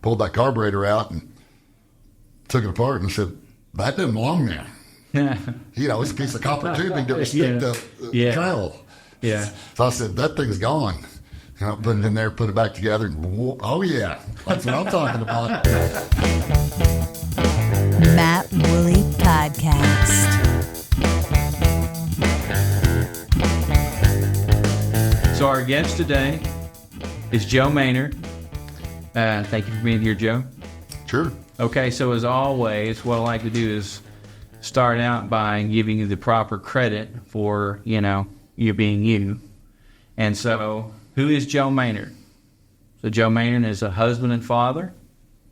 pulled that carburetor out and took it apart and said, that didn't belong there. It's a piece of copper tubing that was stick to the trowel. Yeah. So I said, that thing's gone. Put it in there, put it back together. And, oh, yeah. That's what I'm talking about. Matt Woolley Podcast. So our guest today is Joe Maynard. Thank you for being here, Joe. Sure. Okay, so as always, what I like to do is start out by giving you the proper credit for, you being you. And so, who is Joe Maynard? So Joe Maynard is a husband and father.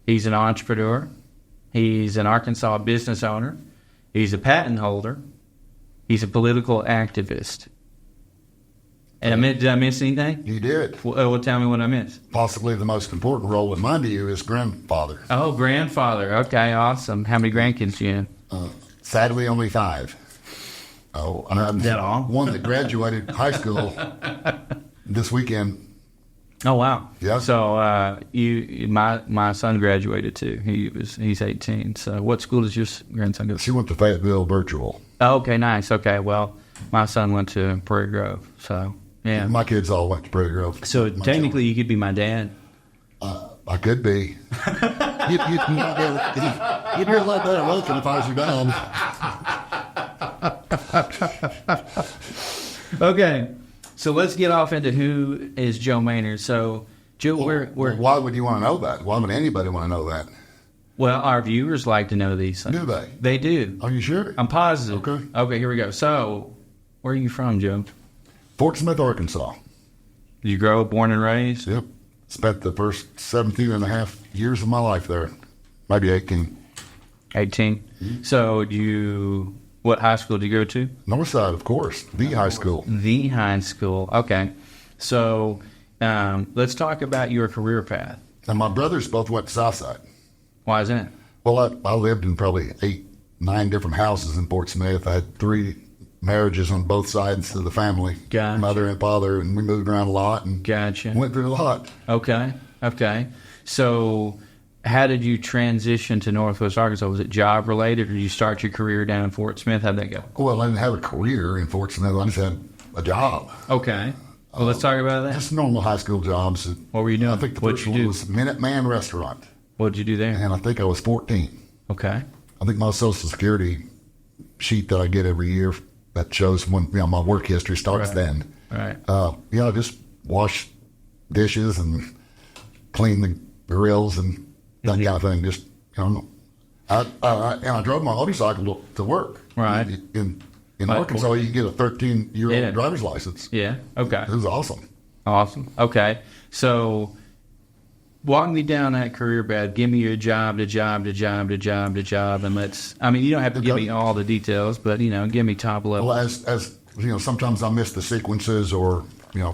He's an entrepreneur. He's an Arkansas business owner. He's a patent holder. He's a political activist. And did I miss anything? You did. Well, tell me what I missed. Possibly the most important role in mine to you is grandfather. Oh, grandfather. Okay, awesome. How many grandkids do you have? Sadly, only 5. Oh, and I'm that all? One that graduated high school this weekend. Oh, wow. Yeah. So my son graduated too. He's 18. So what school does your grandson go to? She went to Fayetteville virtual. Oh, okay, nice. Okay, well, my son went to Prairie Grove. So yeah, my kids all went to Prairie Grove. So technically, you could be my dad. I could be. You'd hear a lot better looking if I was your dad. Okay, so let's get off into who is Joe Maynard. So, Joe, why would you want to know that? Why would anybody want to know that? Well, our viewers like to know these things. Do they? They do. Are you sure? I'm positive. Okay, here we go. So, where are you from, Joe? Fort Smith, Arkansas. Did you grow up, born and raised? Yep. Spent the first 17 and a half years of my life there. Maybe 18. 18. Mm-hmm. So, what high school did you go to? Northside, of course. The high school. The high school. Okay. So, let's talk about your career path. And my brothers both went to Southside. Why is that? Well, I lived in probably 8, 9 different houses in Fort Smith. I had 3 marriages on both sides of the family. Gotcha. Mother and father, and we moved around a lot and gotcha. Went through a lot. Okay. So how did you transition to Northwest Arkansas? Was it job related, or did you start your career down in Fort Smith? How'd that go? Well, I didn't have a career in Fort Smith. I just had a job. Okay. Well, let's talk about that. Just normal high school jobs. What were you doing? I think the first one was Minuteman Restaurant. What did you do there? And I think I was 14. Okay. I think my Social Security sheet that I get every year that shows when my work history starts then. Right. I just wash dishes and clean the grills and that kind of thing. Just I drove my motorcycle to work. Right. In Arkansas, you get a 13-year-old driver's license. Yeah. Okay. It was awesome. Awesome. Okay. So, walk me down that career path. Give me your job, and let's. I mean, you don't have to give me all the details, but give me top level. Well, as sometimes I miss the sequences, or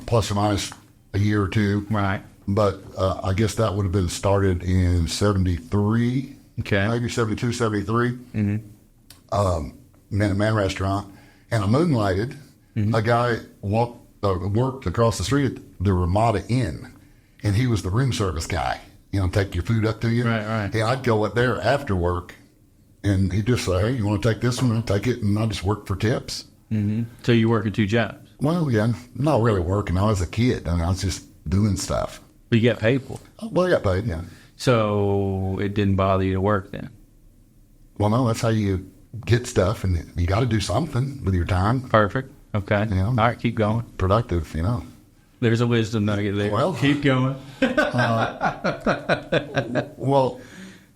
plus or minus a year or two. Right. But I guess that would have been started in 73. Okay. Maybe 72, 73. Mm-hmm. Minuteman Restaurant, and I moonlighted. Mm-hmm. A guy worked across the street at the Ramada Inn, and he was the room service guy. Take your food up to you. Right. And I'd go up there after work, and he'd just say, "Hey, you want to take this one?" I'd take it, and I just work for tips. Mm-hmm. So you working 2 jobs? Well, yeah, not really working. I was a kid. I was just doing stuff. But you got paid for it? Well, I got paid, yeah. So it didn't bother you to work then? Well, no, that's how you get stuff, and you got to do something with your time. Perfect. Okay. All right, keep going. Productive, There's a wisdom nugget there. Well, keep going. Well,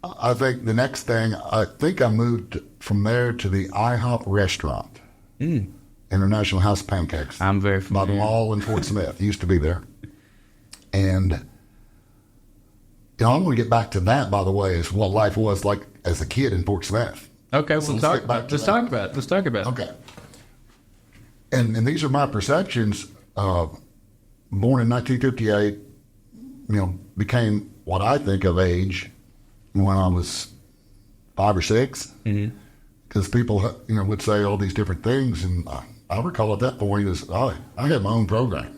I think the next thing, I moved from there to the IHOP restaurant. International House of Pancakes. I'm very familiar. By the mall in Fort Smith. Used to be there. And I'm going to get back to that, by the way, is what life was like as a kid in Fort Smith. Okay, let's talk about it. Okay. And these are my perceptions. Born in 1958, became what I think of age when I was 5 or 6. Mm-hmm. Because people, would say all these different things, and I recall at that point I had my own program.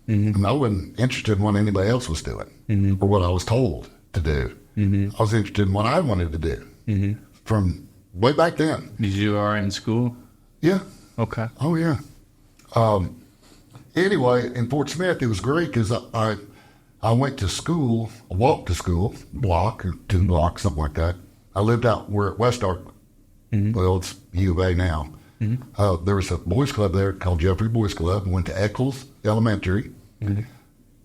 Mm-hmm. And I wasn't interested in what anybody else was doing, or what I was told to do. Mm-hmm. I was interested in what I wanted to do from way back then. Did you are in school? Yeah. Okay. Oh, yeah. Anyway, in Fort Smith, it was great because I went to school, I walked to school, block or 2 blocks, something like that. I lived out where at West Ark. Well, it's U of A now. There was a boys club there called Jeffrey Boys Club. Went to Eccles Elementary.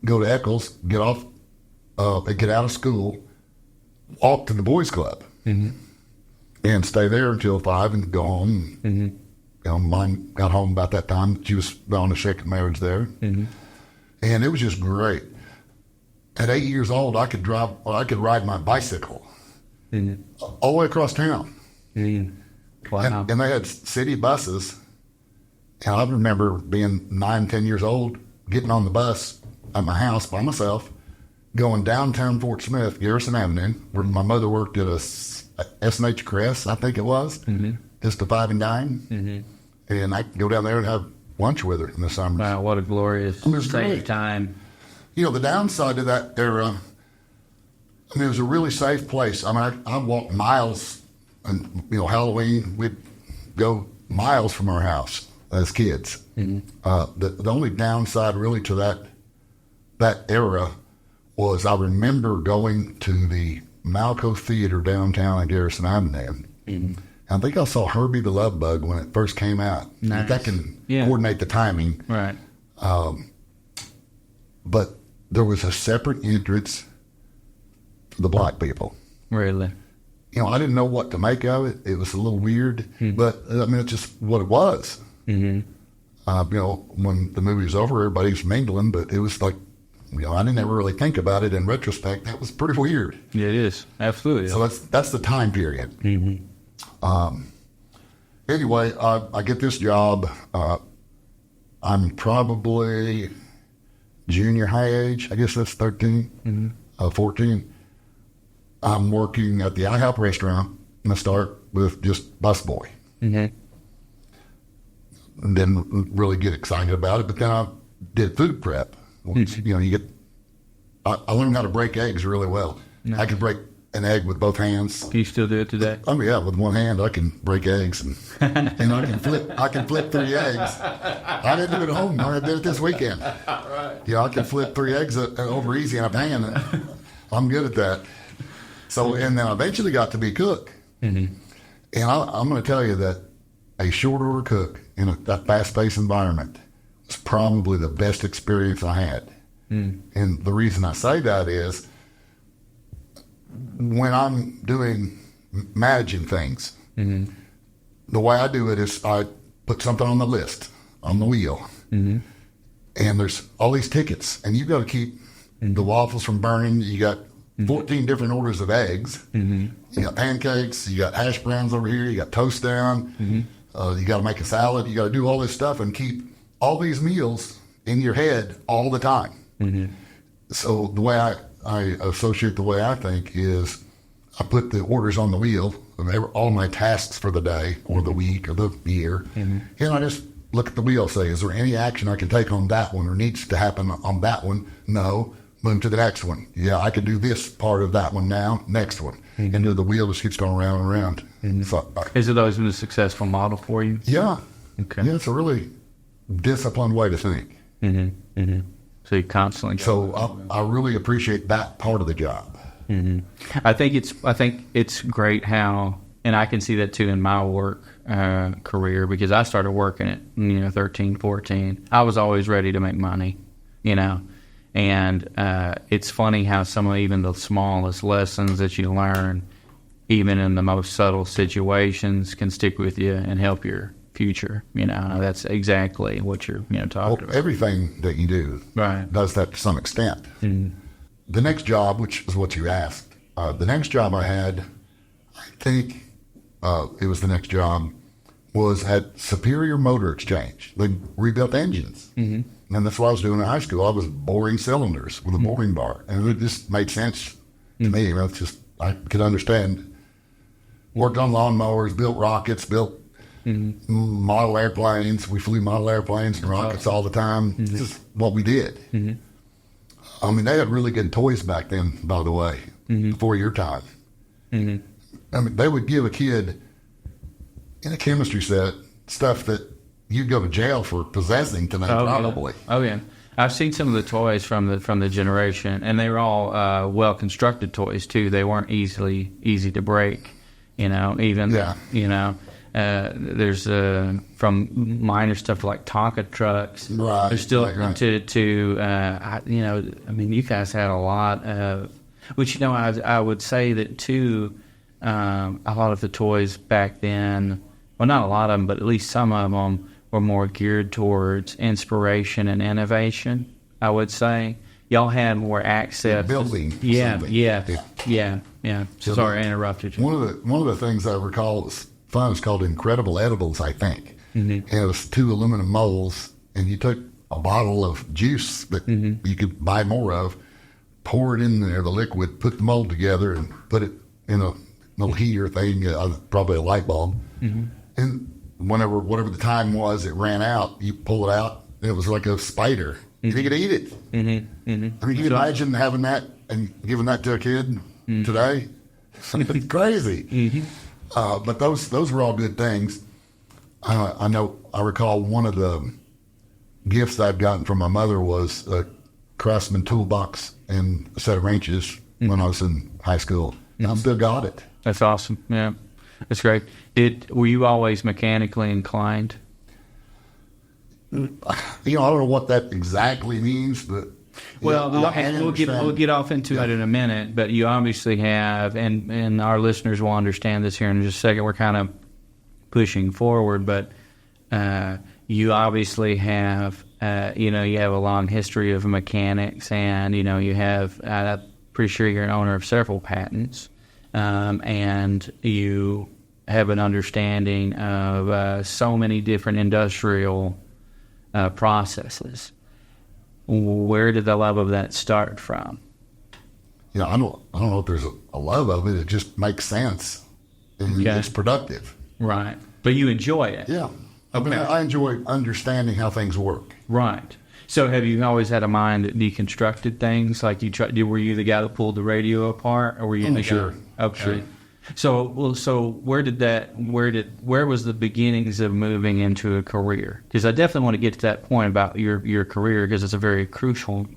Go to Eccles, get off, get out of school, walk to the boys club, and stay there until 5 and go home. You know, mine got home about that time. She was on a second marriage there, and it was just great. At 8 years old, I could ride my bicycle all the way across town. Wow. And they had city buses. And I remember being 9, 10 years old, getting on the bus at my house by myself, going downtown Fort Smith, Garrison Avenue, where my mother worked at a S&H Crest, I think it was, just a 5 and dime. And I could go down there and have lunch with her in the summer. Wow, what a glorious It was state great. of time. You know, the downside of that era, I mean, it was a really safe place. I mean, I walked miles, and, you know, Halloween, we'd go miles from our house as kids. The only downside really to that era was I remember going to the Malco Theater downtown in Garrison Avenue. I think I saw Herbie the Love Bug when it first came out. Nice. That can coordinate the timing. Right. But there was a separate entrance for the black people. Really. You know, I didn't know what to make of it. It was a little weird, but I mean, it's just what it was. You know, when the movie was over, everybody was mingling, but it was like, you know, I didn't ever really think about it in retrospect. That was pretty weird. Yeah, it is. Absolutely. So that's the time period. Anyway, I get this job. I'm probably junior high age. I guess that's 13, 14. I'm working at the IHOP restaurant, and I start with just busboy. And didn't really get excited about it, but then I did food prep. Which, you know, I learned how to break eggs really well. I could break an egg with both hands. Can you still do it today? Oh yeah, with one hand I can break eggs, and I can flip 3 eggs. I didn't do it at home. I did it this weekend. Right. Yeah, I can flip 3 eggs over easy in a pan. I'm good at that. So, and then I eventually got to be a cook. And I'm going to tell you that a short order cook in that fast-paced environment was probably the best experience I had. And the reason I say that is when I'm managing things, the way I do it is I put something on the list, on the wheel, and there's all these tickets, and you've got to keep the waffles from burning. You got 14 different orders of eggs. You got pancakes, you got hash browns over here, you got toast down, you got to make a salad, you got to do all this stuff and keep all these meals in your head all the time. So the way I associate the way I think is I put the orders on the wheel, all my tasks for the day or the week or the year, and I just look at the wheel, say, is there any action I can take on that one or needs to happen on that one? No. Move to the next one. Yeah, I can do this part of that one now, next one. And then the wheel just keeps going around and around. So, Has it always been a successful model for you? yeah. Okay. Yeah, it's a really disciplined way to think. So you constantly go. So I really appreciate that part of the job. I think it's great how, and I can see that too in my work career, because I started working at 13, 14. I was always ready to make money, and it's funny how some of even the smallest lessons that you learn, even in the most subtle situations, can stick with you and help your future. That's exactly what you're talking about. Everything that you do does that to some extent. The next job, which is what you asked, the next job I had, I think it was the next job, was at Superior Motor Exchange. They rebuilt engines. And that's what I was doing in high school. I was boring cylinders with a boring bar. And it just made sense to me. It's just, I could understand. Worked on lawnmowers, built rockets, built model airplanes. We flew model airplanes and rockets all the time. It's just what we did. I mean, they had really good toys back then, by the way. before your time. Mm-hmm. I mean, they would give a kid in a chemistry set stuff that you'd go to jail for possessing today, probably. Yeah. Oh, yeah. I've seen some of the toys from the generation, and they were all well-constructed toys, too. They weren't easy to break, even, there's from minor stuff to like Tonka trucks. Right. There's still right. you guys had a lot of, which, I would say that, too, a lot of the toys back then, well, not a lot of them, but at least some of them were more geared towards inspiration and innovation, I would say. Y'all had more access. Building. Yeah. So Sorry, I interrupted you. One of the things I recall was fun was called Incredible Edibles, I think. Mm-hmm. And it was 2 aluminum molds, and you took a bottle of juice that you could buy more of, pour it in there, the liquid, put the mold together, and put it in a little heater thing, probably a light bulb. Mm-hmm. And whatever the time was, it ran out. You pull it out, and it was like a spider. You could eat it. Mm-hmm. Mm-hmm. I mean, can you imagine having that and giving that to a kid today? It's crazy. Mm-hmm. But those were all good things. I recall one of the gifts I'd gotten from my mother was a Craftsman toolbox and a set of wrenches when I was in high school. And I still got it. That's awesome. Yeah, that's great. Were you always mechanically inclined? I don't know what that exactly means, but well, we'll get off into it in a minute. But you obviously have, and our listeners will understand this here in just a second. We're kind of pushing forward, but you obviously have, you have a long history of mechanics, and you have. I'm pretty sure you're an owner of several patents, and you have an understanding of so many different industrial processes. Where did the love of that start from? I don't know if there's a love of it. It just makes sense. And it's productive. Right. But you enjoy it. Yeah. I mean, I enjoy understanding how things work. Right. So have you always had a mind that deconstructed things? Like were you the guy that pulled the radio apart, or were you the sure. guy? Okay. Sure. So where was the beginnings of moving into a career? Because I definitely want to get to that point about your career, because it's a very crucial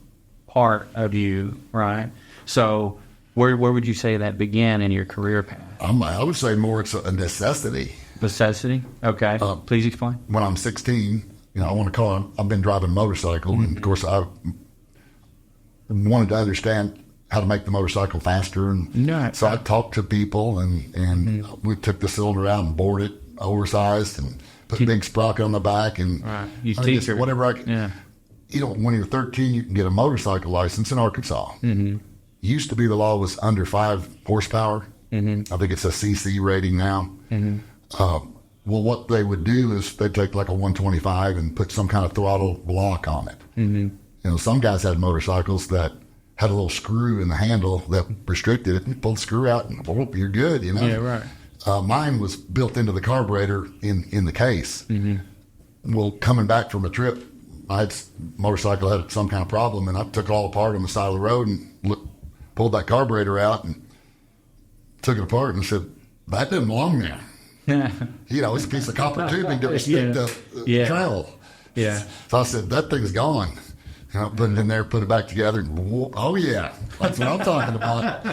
part of you, right? So where would you say that began in your career path? I would say more it's a necessity. Necessity? Okay. Please explain. When I'm 16, I want to call it, I've been driving a motorcycle, and of course I wanted to understand how to make the motorcycle faster, and so I talked to people, and we took the cylinder out and bored it oversized and put a big sprocket on the back, and whatever I could. Yeah. When you're 13, you can get a motorcycle license in Arkansas. Mm-hmm. Used to be the law was under 5 horsepower. Mm-hmm. I think it's a CC rating now. Mm-hmm. Well, what they would do is they'd take like a 125 and put some kind of throttle block on it. Mm-hmm. Some guys had motorcycles that had a little screw in the handle that restricted it. You pull the screw out and you're good, Yeah, right. Mine was built into the carburetor in the case. Mm-hmm. Well, coming back from a trip, motorcycle had some kind of problem, and I took it all apart on the side of the road and pulled that carburetor out and took it apart and said, that didn't belong there. It's a piece of copper tubing to restrict the trail. Yeah. So I said, that thing's gone. Put it in there, put it back together, and oh yeah, that's what I'm talking about.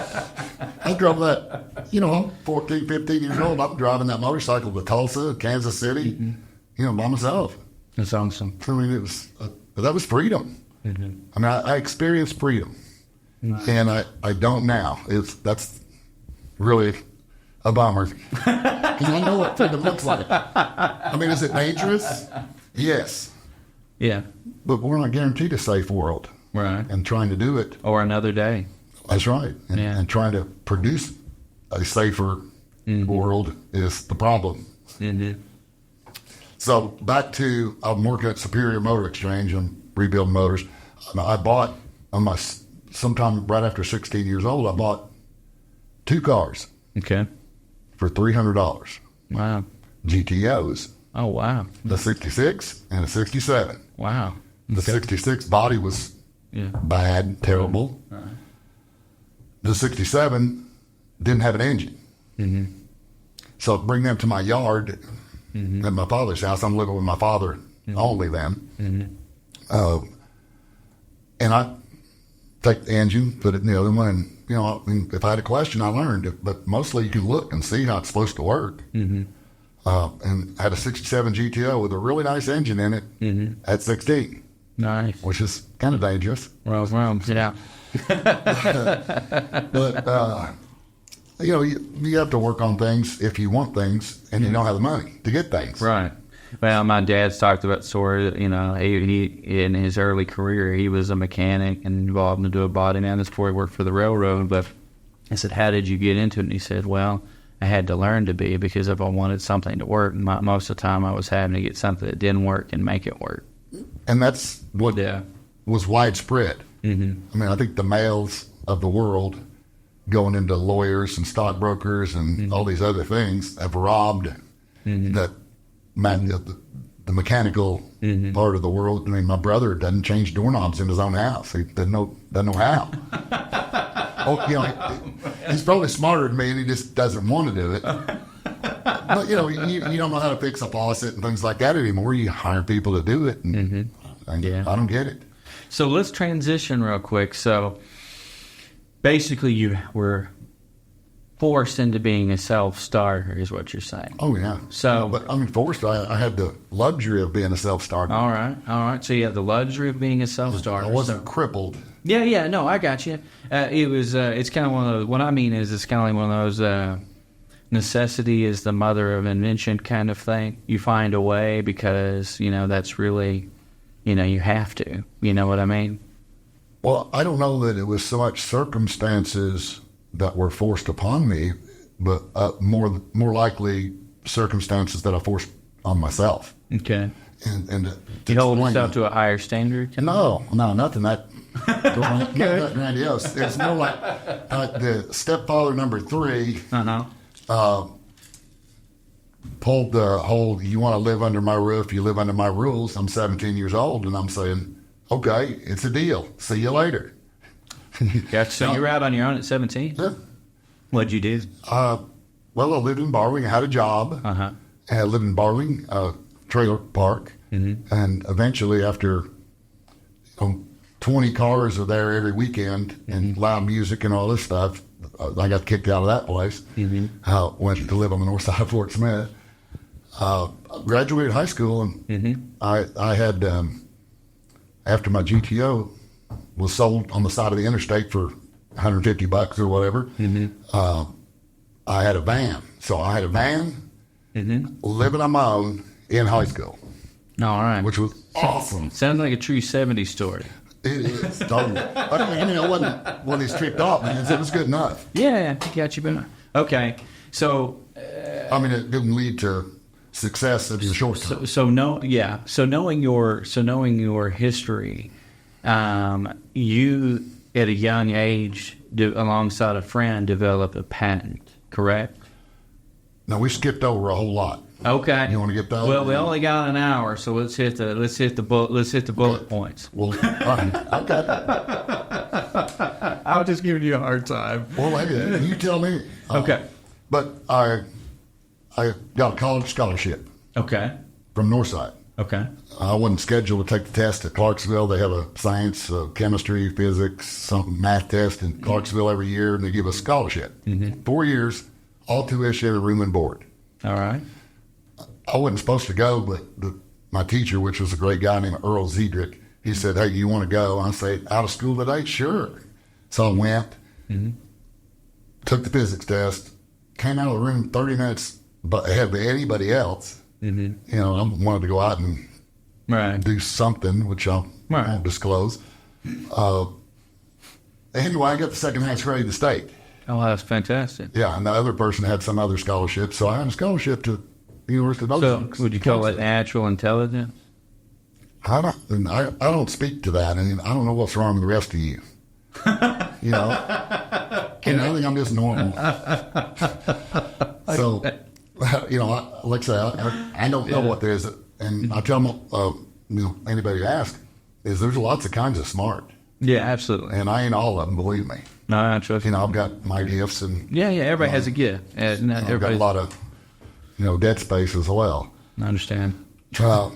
I drove that, I'm 14, 15 years old. I'm driving that motorcycle to Tulsa, Kansas City, by myself. That's awesome. I mean, that was freedom. Mm-hmm. I mean, I experienced freedom, and I don't now. That's really a bummer. Because I know what freedom looks like. I mean, is it dangerous? Yes. Yeah. But we're not guaranteed a safe world. Right. And trying to do it. Or another day. That's right. And trying to produce a safer world is the problem. Mm-hmm. So back to, I'm working at Superior Motor Exchange and rebuilding motors. I bought, sometime right after 16 years old, I bought 2 cars. Okay. For $300. Wow. GTOs. Oh, wow. The 66 and a 67. Wow. The 66 body was bad, terrible. Right. the 67 didn't have an engine. So bring them to my yard at my father's house. I'm living with my father only then. And I take the engine, put it in the other one, and, you know, I mean, if I had a question, I learned. But mostly you can look and see how it's supposed to work. And had a 67 GTO with a really nice engine in it at 16. Nice. Which is kind of dangerous. Well, yeah. But, you know, you have to work on things if you want things and you don't have the money to get things. Right. Well, my dad's talked about sort of, you know, he in his early career, he was a mechanic and involved into a body man before he worked for the railroad. But I said, how did you get into it? And he said, well, I had to learn to be, because if I wanted something to work, most of the time I was having to get something that didn't work and make it work. And that's what was widespread. I mean, I think the males of the world going into lawyers and stockbrokers and all these other things have robbed the mechanical part of the world. I mean, my brother doesn't change doorknobs in his own house. He doesn't know how. You know, he's probably smarter than me, and he just doesn't want to do it. But, you know, you don't know how to fix a faucet and things like that anymore. You hire people to do it. And I don't get it. So let's transition real quick. So basically you were forced into being a self-starter is what you're saying. Oh, yeah. So, but I mean, forced, I had the luxury of being a self-starter. All right. So you have the luxury of being a self-starter. I wasn't crippled. Yeah, no, I got you. It's kind of one of those, what I mean is it's kind of like one of those necessity is the mother of invention kind of thing. You find a way because, you know, that's really, you know, you have to. You know what I mean? Well, I don't know that it was so much circumstances that were forced upon me, but more likely circumstances that I forced on myself. Okay. And you hold yourself to a higher standard? No, nothing that nothing grandiose. It's more like the stepfather number 3 pulled the whole, you want to live under my roof, you live under my rules. I'm 17 years old, and I'm saying, okay, it's a deal. See you later. Gotcha. So you were out on your own at 17? Yeah. What'd you do? Well, I lived in Barwing. I had a job. And I lived in Barwing, trailer park. And eventually, after 20 cars are there every weekend and loud music and all this stuff, I got kicked out of that place. Went to live on the north side of Fort Smith. Graduated high school, and I had, after my GTO was sold on the side of the interstate for $150 or whatever, I had a van. So I had a van, living on my own in high school. All right. Which was awesome. Sounds like a true 70s story. It is, totally. I mean, I wasn't one of these tripped off, man. It was good enough. Yeah, I got you. Okay, so... I mean, it didn't lead to success in the short term. So knowing your history, you, at a young age, alongside a friend, developed a patent, correct? No, we skipped over a whole lot. Okay. You want to get that? Well, we only got an hour, so let's hit the bullet points. Well, okay. I'll just give you a hard time. Well, you tell me. Okay. But I got a college scholarship. Okay. From Northside. Okay. I wasn't scheduled to take the test at Clarksville. They have a science, chemistry, physics, some math test in Clarksville every year, and they give us a scholarship. 4 years, all tuition, room and board. All right. I wasn't supposed to go, but my teacher, which was a great guy named Earl Zedrick, he said, "Hey, you want to go?" I said, "Out of school today? Sure." So I went, took the physics test, came out of the room 30 minutes ahead of anybody else. You know, I wanted to go out and do something, which I won't disclose. Anyway, I got the second highest grade in the state. Oh, that's fantastic. Yeah, and the other person had some other scholarship, so I had a scholarship to the University of Ocean. So would you call it natural intelligence? I don't speak to that, and I don't know what's wrong with the rest of you. You know, and I think I'm just normal. So, you know, like I say, I don't know what there is, and I tell them, you know, anybody who asks, is there's lots of kinds of smart. Yeah, absolutely. And I ain't all of them, believe me. No, I trust You know, I've got my gifts, and Yeah, everybody has a gift. And not I've got a everybody. lot of, dead space as well. I understand. Yeah,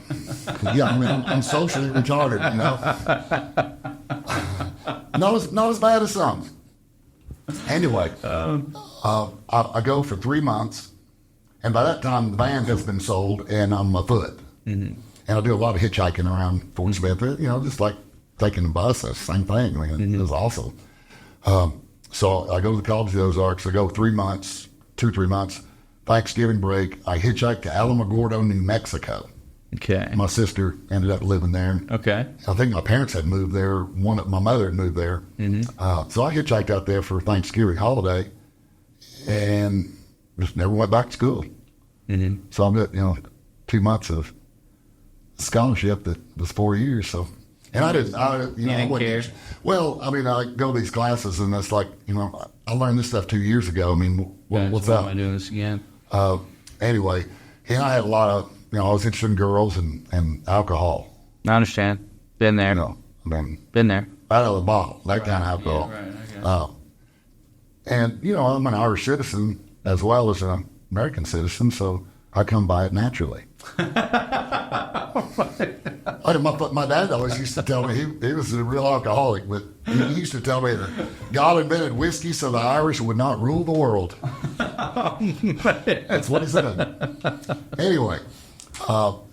I mean, I'm socially retarded, not as bad as some. Anyway, I go for 3 months, and by that time the van has been sold, and I'm afoot. Mm-hmm. And I do a lot of hitchhiking around Fort Smith, just like taking the bus, that's the same thing. I mean, it was awesome. So I go to the College of the Ozarks. I go 3 months, 3 months. Thanksgiving break, I hitchhiked to Alamogordo, New Mexico. Okay. My sister ended up living there. Okay. I think my parents had moved there. My mother had moved there. Mm-hmm. So I hitchhiked out there for Thanksgiving holiday, and just never went back to school. Mm-hmm. So I'm at 2 months of scholarship that was 4 years. So, and I didn't care. Well, I mean, I go to these classes, and it's like I learned this stuff 2 years ago. I mean, what's why up? am I doing this again? Anyway, and I had a lot of I was interested in girls and alcohol. I understand. Been there. Been there. Out of the bottle, that kind of alcohol. Yeah, right. And I'm an Irish citizen as well as an American citizen, so I come by it naturally. My dad always used to tell me he was a real alcoholic, but he used to tell me that God invented whiskey so the Irish would not rule the world. That's what he said. Anyway,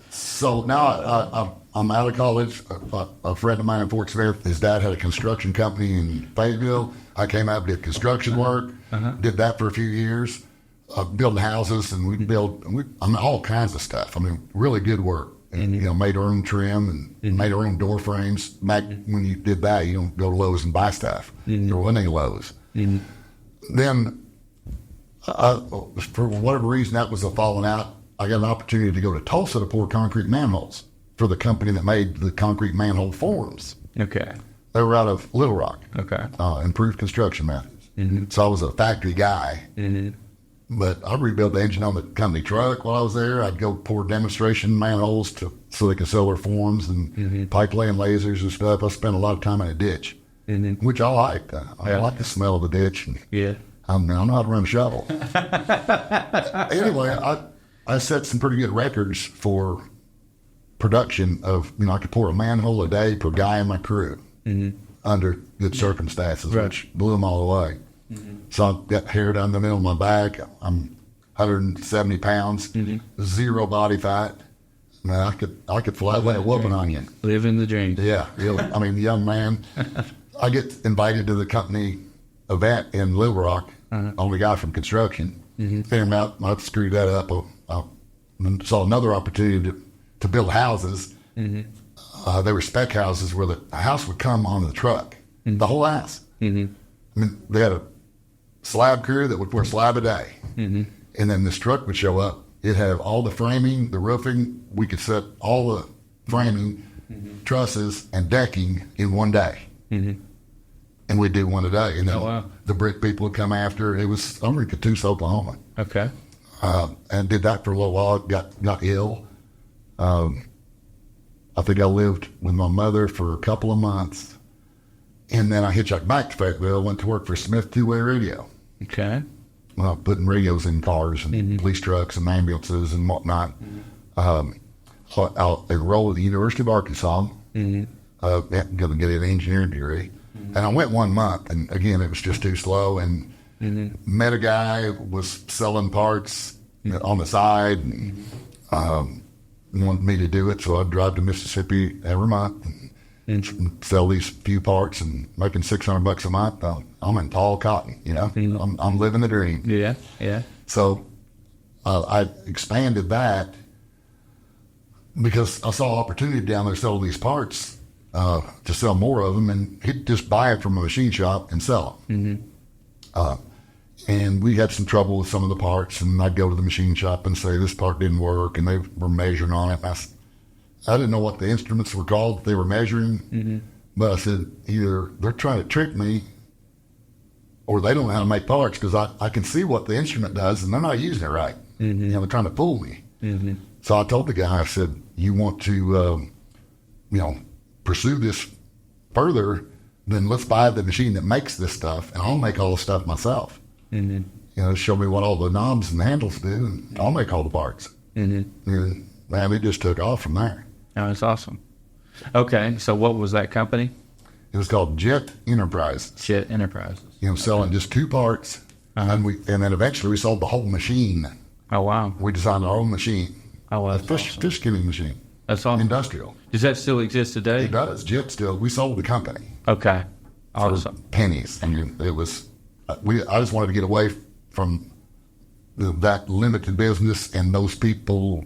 so now I'm out of college. A friend of mine in Fort Smith, his dad had a construction company in Fayetteville. I came out and did construction work, did that for a few years, building houses, and we all kinds of stuff. I mean, really good work. And, made our own trim and made our own door frames. Back when you did that, you don't go to Lowe's and buy stuff. There wasn't any Lowe's. Then, for whatever reason, that was a falling out. I got an opportunity to go to Tulsa to pour concrete manholes for the company that made the concrete manhole forms. Okay. They were out of Little Rock. Okay. Improved construction methods. So I was a factory guy. But I rebuilt the engine on the company truck while I was there. I'd go pour demonstration manholes so they could sell their forms and pipe laying lasers and stuff. I spent a lot of time in a ditch, which I liked. I like the smell of the ditch. And I know how to run a shovel. Anyway, I set some pretty good records for production of, I could pour a manhole a day per guy in my crew under good circumstances, which blew them all away. So I've got hair down the middle of my back. I'm 170 pounds, zero body fat. Man, I could fly like a whooping onion. Living the dream. Yeah, really. I mean, young man. I get invited to the company event in Little Rock. Only guy from construction. Figured out I screwed that up. I saw another opportunity to build houses. They were spec houses where the house would come on the truck, the whole house. I mean, they had a slab crew that would pour a slab a day. And then this truck would show up. It'd have all the framing, the roofing. We could set all the framing, trusses, and decking in one day. And we'd do one a day. And then the brick people would come after. It was over in Catoosa, Oklahoma. Okay. And did that for a little while. Got ill. I think I lived with my mother for a couple of months. And then I hitchhiked back to Fayetteville, went to work for Smith Two-Way Radio. Okay. Putting radios in cars and police trucks and ambulances and whatnot. So I enrolled at the University of Arkansas, going to get an engineering degree. And I went 1 month, and again, it was just too slow. And met a guy, was selling parts on the side, and wanted me to do it. So I'd drive to Mississippi every month and sell these few parts and making $600 a month. I'm in tall cotton, I'm living the dream. Yeah. So I expanded that because I saw opportunity down there to sell these parts, to sell more of them, and he'd just buy it from a machine shop and sell them. And we had some trouble with some of the parts, and I'd go to the machine shop and say, this part didn't work, and they were measuring on it. And I didn't know what the instruments were called that they were measuring, but I said, either they're trying to trick me or they don't know how to make parts, because I can see what the instrument does, and they're not using it right. They're trying to fool me. So I told the guy, I said, you want to, pursue this further, then let's buy the machine that makes this stuff, and I'll make all the stuff myself. Mm-hmm. Show me what all the knobs and handles do, and I'll make all the parts. Mm-hmm. And, man, it just took off from there. Oh, that's awesome. Okay, so what was that company? It was called Jet Enterprises. Jet Enterprises. Selling just 2 parts, and then eventually we sold the whole machine. Oh, wow. We designed our own machine. Oh, that's fish skinning machine. That's awesome. Industrial. Does that still exist today? It does. Jet still. We sold the company. Okay. For Awesome. pennies. It was. I just wanted to get away from that limited business and those people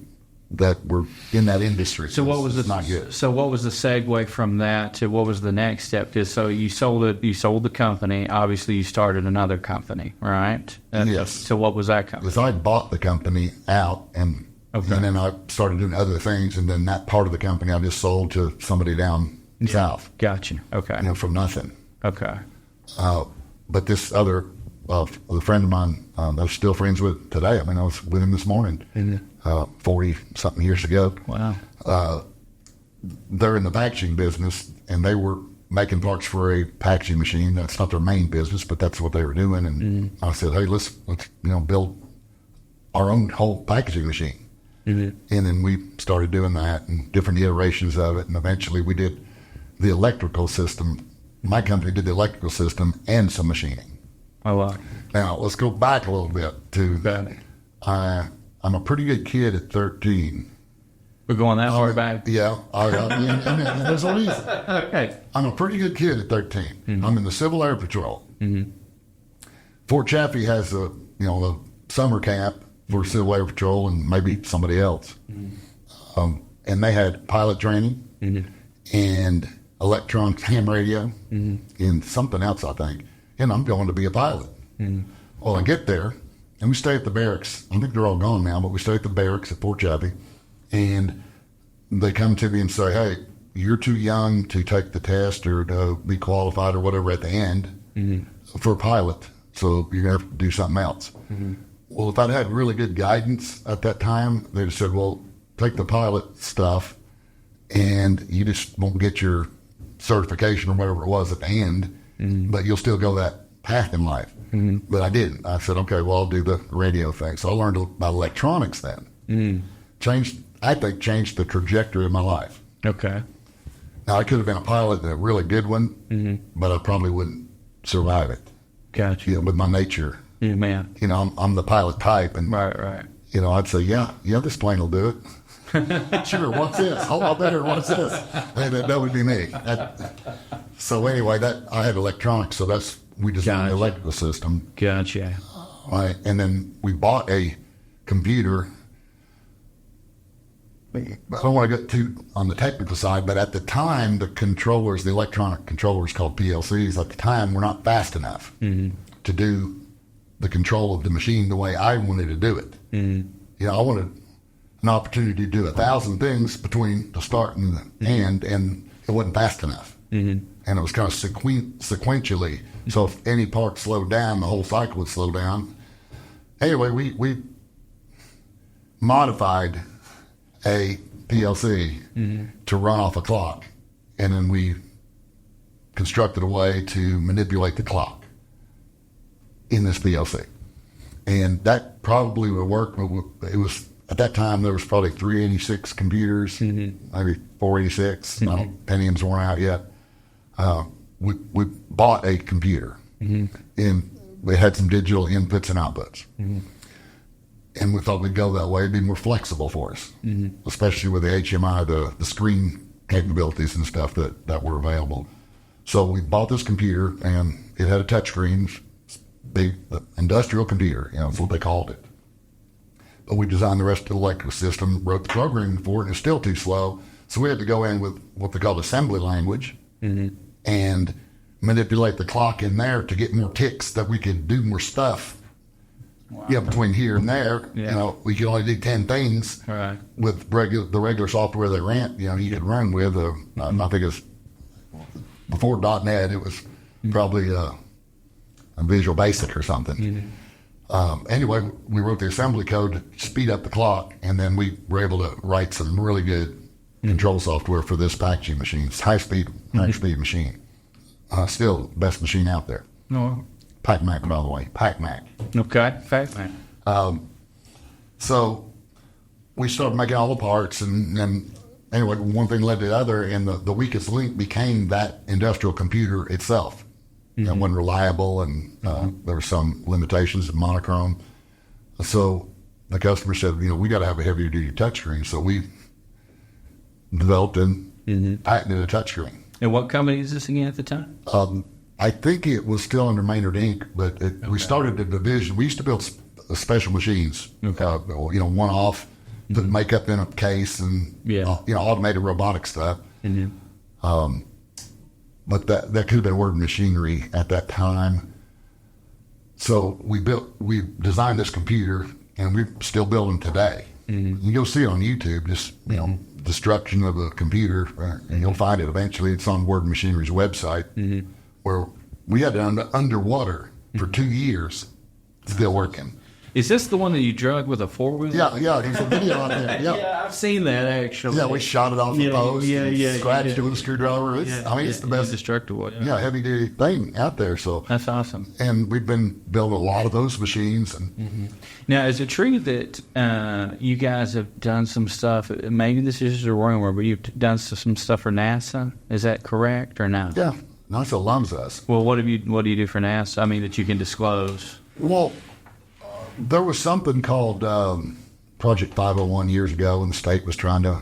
that were in that industry. So what was It's not good. So what was the segue from that to what was the next step? So you sold it. You sold the company. Obviously, you started another company, right? Yes. So what was that company? Because I bought the company out, and then I started doing other things, and then that part of the company I just sold to somebody down south. Gotcha. Okay. From nothing. Okay. But this other a friend of mine that I'm still friends with today. I was with him this morning, 40-something years ago. Wow. They're in the packaging business, and they were making parts for a packaging machine. That's not their main business, but that's what they were doing. And I said, hey, let's build our own whole packaging machine. Mm-hmm. And then we started doing that and different iterations of it. And eventually we did the electrical system. My company did the electrical system and some machining. Oh, wow. Now, let's go back a little bit to that. I'm a pretty good kid at 13. We're going that far back? Yeah. And there's a reason. Okay. I'm a pretty good kid at 13. Mm-hmm. I'm in the Civil Air Patrol. Mm-hmm. Fort Chaffee has a summer camp for Civil Air Patrol and maybe somebody else. Mm-hmm. And they had pilot training and electronic ham radio and something else, I think. And I'm going to be a pilot. Mm-hmm. Well, I get there, and we stay at the barracks. I think they're all gone now, but we stay at the barracks at Fort Chaffee. And they come to me and say, hey, you're too young to take the test or to be qualified or whatever at the end for a pilot, so you're going to have to do something else. Mm-hmm. Well, if I'd had really good guidance at that time, they'd have said, well, take the pilot stuff, and you just won't get your certification or whatever it was at the end, but you'll still go that path in life. Mm-hmm. But I didn't. I said, okay, well, I'll do the radio thing. So I learned about electronics then. Changed the trajectory of my life. Okay. Now, I could have been a pilot, a really good one, but I probably wouldn't survive it. Gotcha. With my nature. Yeah, man. I'm the pilot type. And, right. I'd say, yeah, this plane will do it. Sure, what's this? Oh, I better, what's this? And that would be me. So anyway, I had electronics, so we designed the electrical system. Gotcha. Right, and then we bought a computer. I don't want to get too on the technical side, but at the time, the electronic controllers called PLCs, at the time were not fast enough to do the control of the machine the way I wanted to do it. I wanted an opportunity to do 1,000 things between the start and the end, and it wasn't fast enough. And it was kind of sequentially. So if any part slowed down, the whole cycle would slow down. Anyway, we modified a PLC to run off a clock, and then we constructed a way to manipulate the clock in this PLC. And that probably would work. It was, at that time, there was probably 386 computers, maybe 486. Pentiums weren't out yet. We bought a computer, and it had some digital inputs and outputs. And we thought we'd go that way. It'd be more flexible for us, especially with the HMI, the screen capabilities and stuff that were available. So we bought this computer, and it had a touch screen, big industrial computer, that's what they called it. But we designed the rest of the electrical system, wrote the programming for it, and it's still too slow. So we had to go in with what they called assembly language and manipulate the clock in there to get more ticks that we could do more stuff. Wow. Between here and there, we could only do 10 things. Right. With the regular software they rent, you could run with. I think it was before .NET. It was probably a Visual Basic or something. Anyway, we wrote the assembly code to speed up the clock, and then we were able to write some really good control software for this packaging machine. It's high-speed machine. Still the best machine out there. No. Pac Mac, by the way. Pac Mac. Okay. Fact, man. So we started making all the parts, and anyway, one thing led to the other, and the weakest link became that industrial computer itself. It wasn't reliable, and there were some limitations in monochrome. So the customer said, we got to have a heavier duty touchscreen. So we developed and patented a touchscreen. And what company is this again at the time? I think it was still under Maynard Inc., but we started the division. We used to build special machines, one-off, put makeup in a case, and automated robotic stuff. But that could have been word machinery at that time. So we designed this computer, and we still build them today. You can go see it on YouTube, just destruction of a computer, and you'll find it eventually. It's on Word Machinery's website, where we had it underwater for 2 years, still working. Is this the one that you drug with a four-wheeler? Yeah, there's a video on there. Yeah, I've seen that actually. Yeah, we shot it off the post, scratched it with a screwdriver. It's the best destructible. heavy duty thing out there. So that's awesome. And we've been building a lot of those machines. And Now, is it true that you guys have done some stuff? Maybe this is the wrong word, but you've done some stuff for NASA. Is that correct or no? Yeah, NASA loves us. Well, what do you do for NASA? I mean, that you can disclose. Well, there was something called Project 501 years ago, and the state was trying to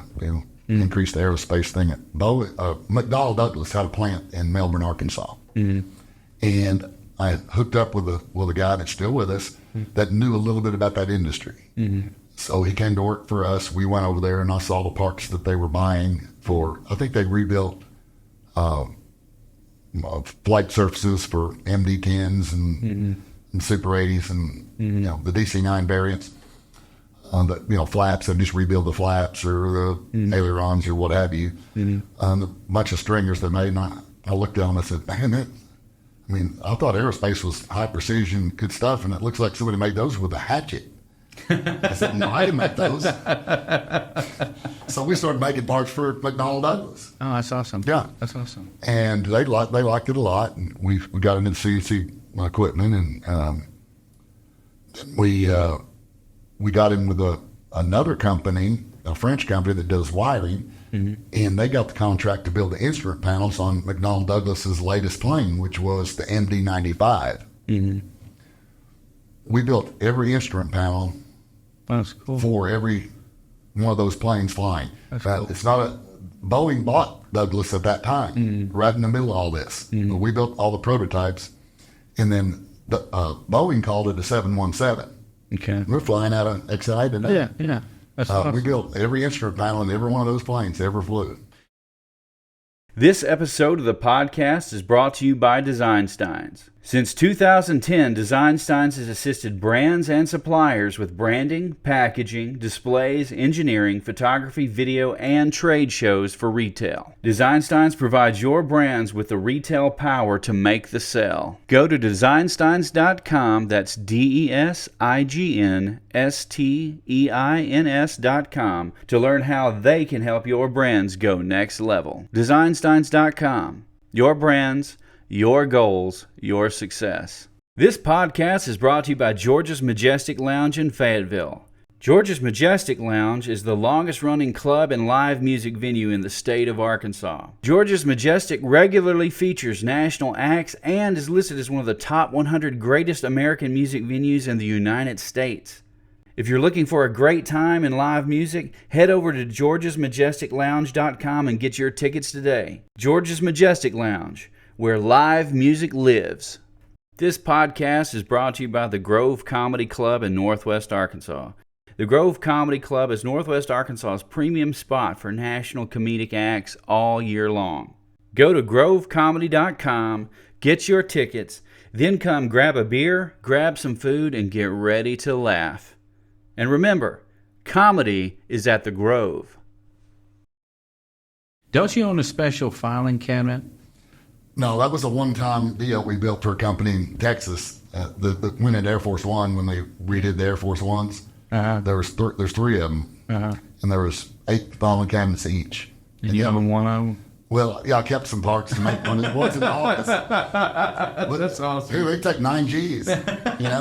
increase the aerospace thing. McDonnell Douglas had a plant in Melbourne, Arkansas, and I hooked up with a guy that's still with us that knew a little bit about that industry. So he came to work for us. We went over there, and I saw the parts that they were buying for. I think they rebuilt flight surfaces for MD-10s and Super 80s and the DC-9 variants. The flaps, and just rebuild the flaps or the ailerons or what have you. A bunch of stringers they made, and I looked at them and I said, man, I thought aerospace was high precision, good stuff, and it looks like somebody made those with a hatchet. I said, no, I didn't make those. So we started making parts for McDonnell Douglas. Oh, that's awesome. Yeah. That's awesome. And they liked it a lot, and we got into CNC equipment, and we got in with another company, a French company that does wiring, and they got the contract to build the instrument panels on McDonnell Douglas's latest plane, which was the MD-95. We built every instrument panel That's cool. for every one of those planes flying. Cool. It's not Boeing bought Douglas at that time, right in the middle of all this. We built all the prototypes, and then Boeing called it a 717. Okay. We're flying out of Exide today. Yeah. That's awesome. We built every instrument panel in every one of those planes ever flew. This episode of the podcast is brought to you by Design Steins. Since 2010, Design Steins has assisted brands and suppliers with branding, packaging, displays, engineering, photography, video, and trade shows for retail. Design Steins provides your brands with the retail power to make the sell. Go to designsteins.com, that's DESIGNSTEINS.com, to learn how they can help your brands go next level. Designsteins.com. Your brands, your goals, your success. This podcast is brought to you by George's Majestic Lounge in Fayetteville. George's Majestic Lounge is the longest-running club and live music venue in the state of Arkansas. George's Majestic regularly features national acts and is listed as one of the top 100 greatest American music venues in the United States. If you're looking for a great time in live music, head over to georgesmajesticlounge.com and get your tickets today. George's Majestic Lounge, where live music lives. This podcast is brought to you by the Grove Comedy Club in Northwest Arkansas. The Grove Comedy Club is Northwest Arkansas's premium spot for national comedic acts all year long. Go to grovecomedy.com, get your tickets, then come grab a beer, grab some food, and get ready to laugh. And remember, comedy is at the Grove. Don't you own a special filing cabinet? No, that was a one-time deal we built for a company in Texas. The went at Air Force One when they redid the Air Force Ones. There's three of them, and there was 8 filing cabinets each. And you own one of them? Well, yeah, I kept some parts to make when it was in the office. But That's awesome. here, they take 9 G's. You know?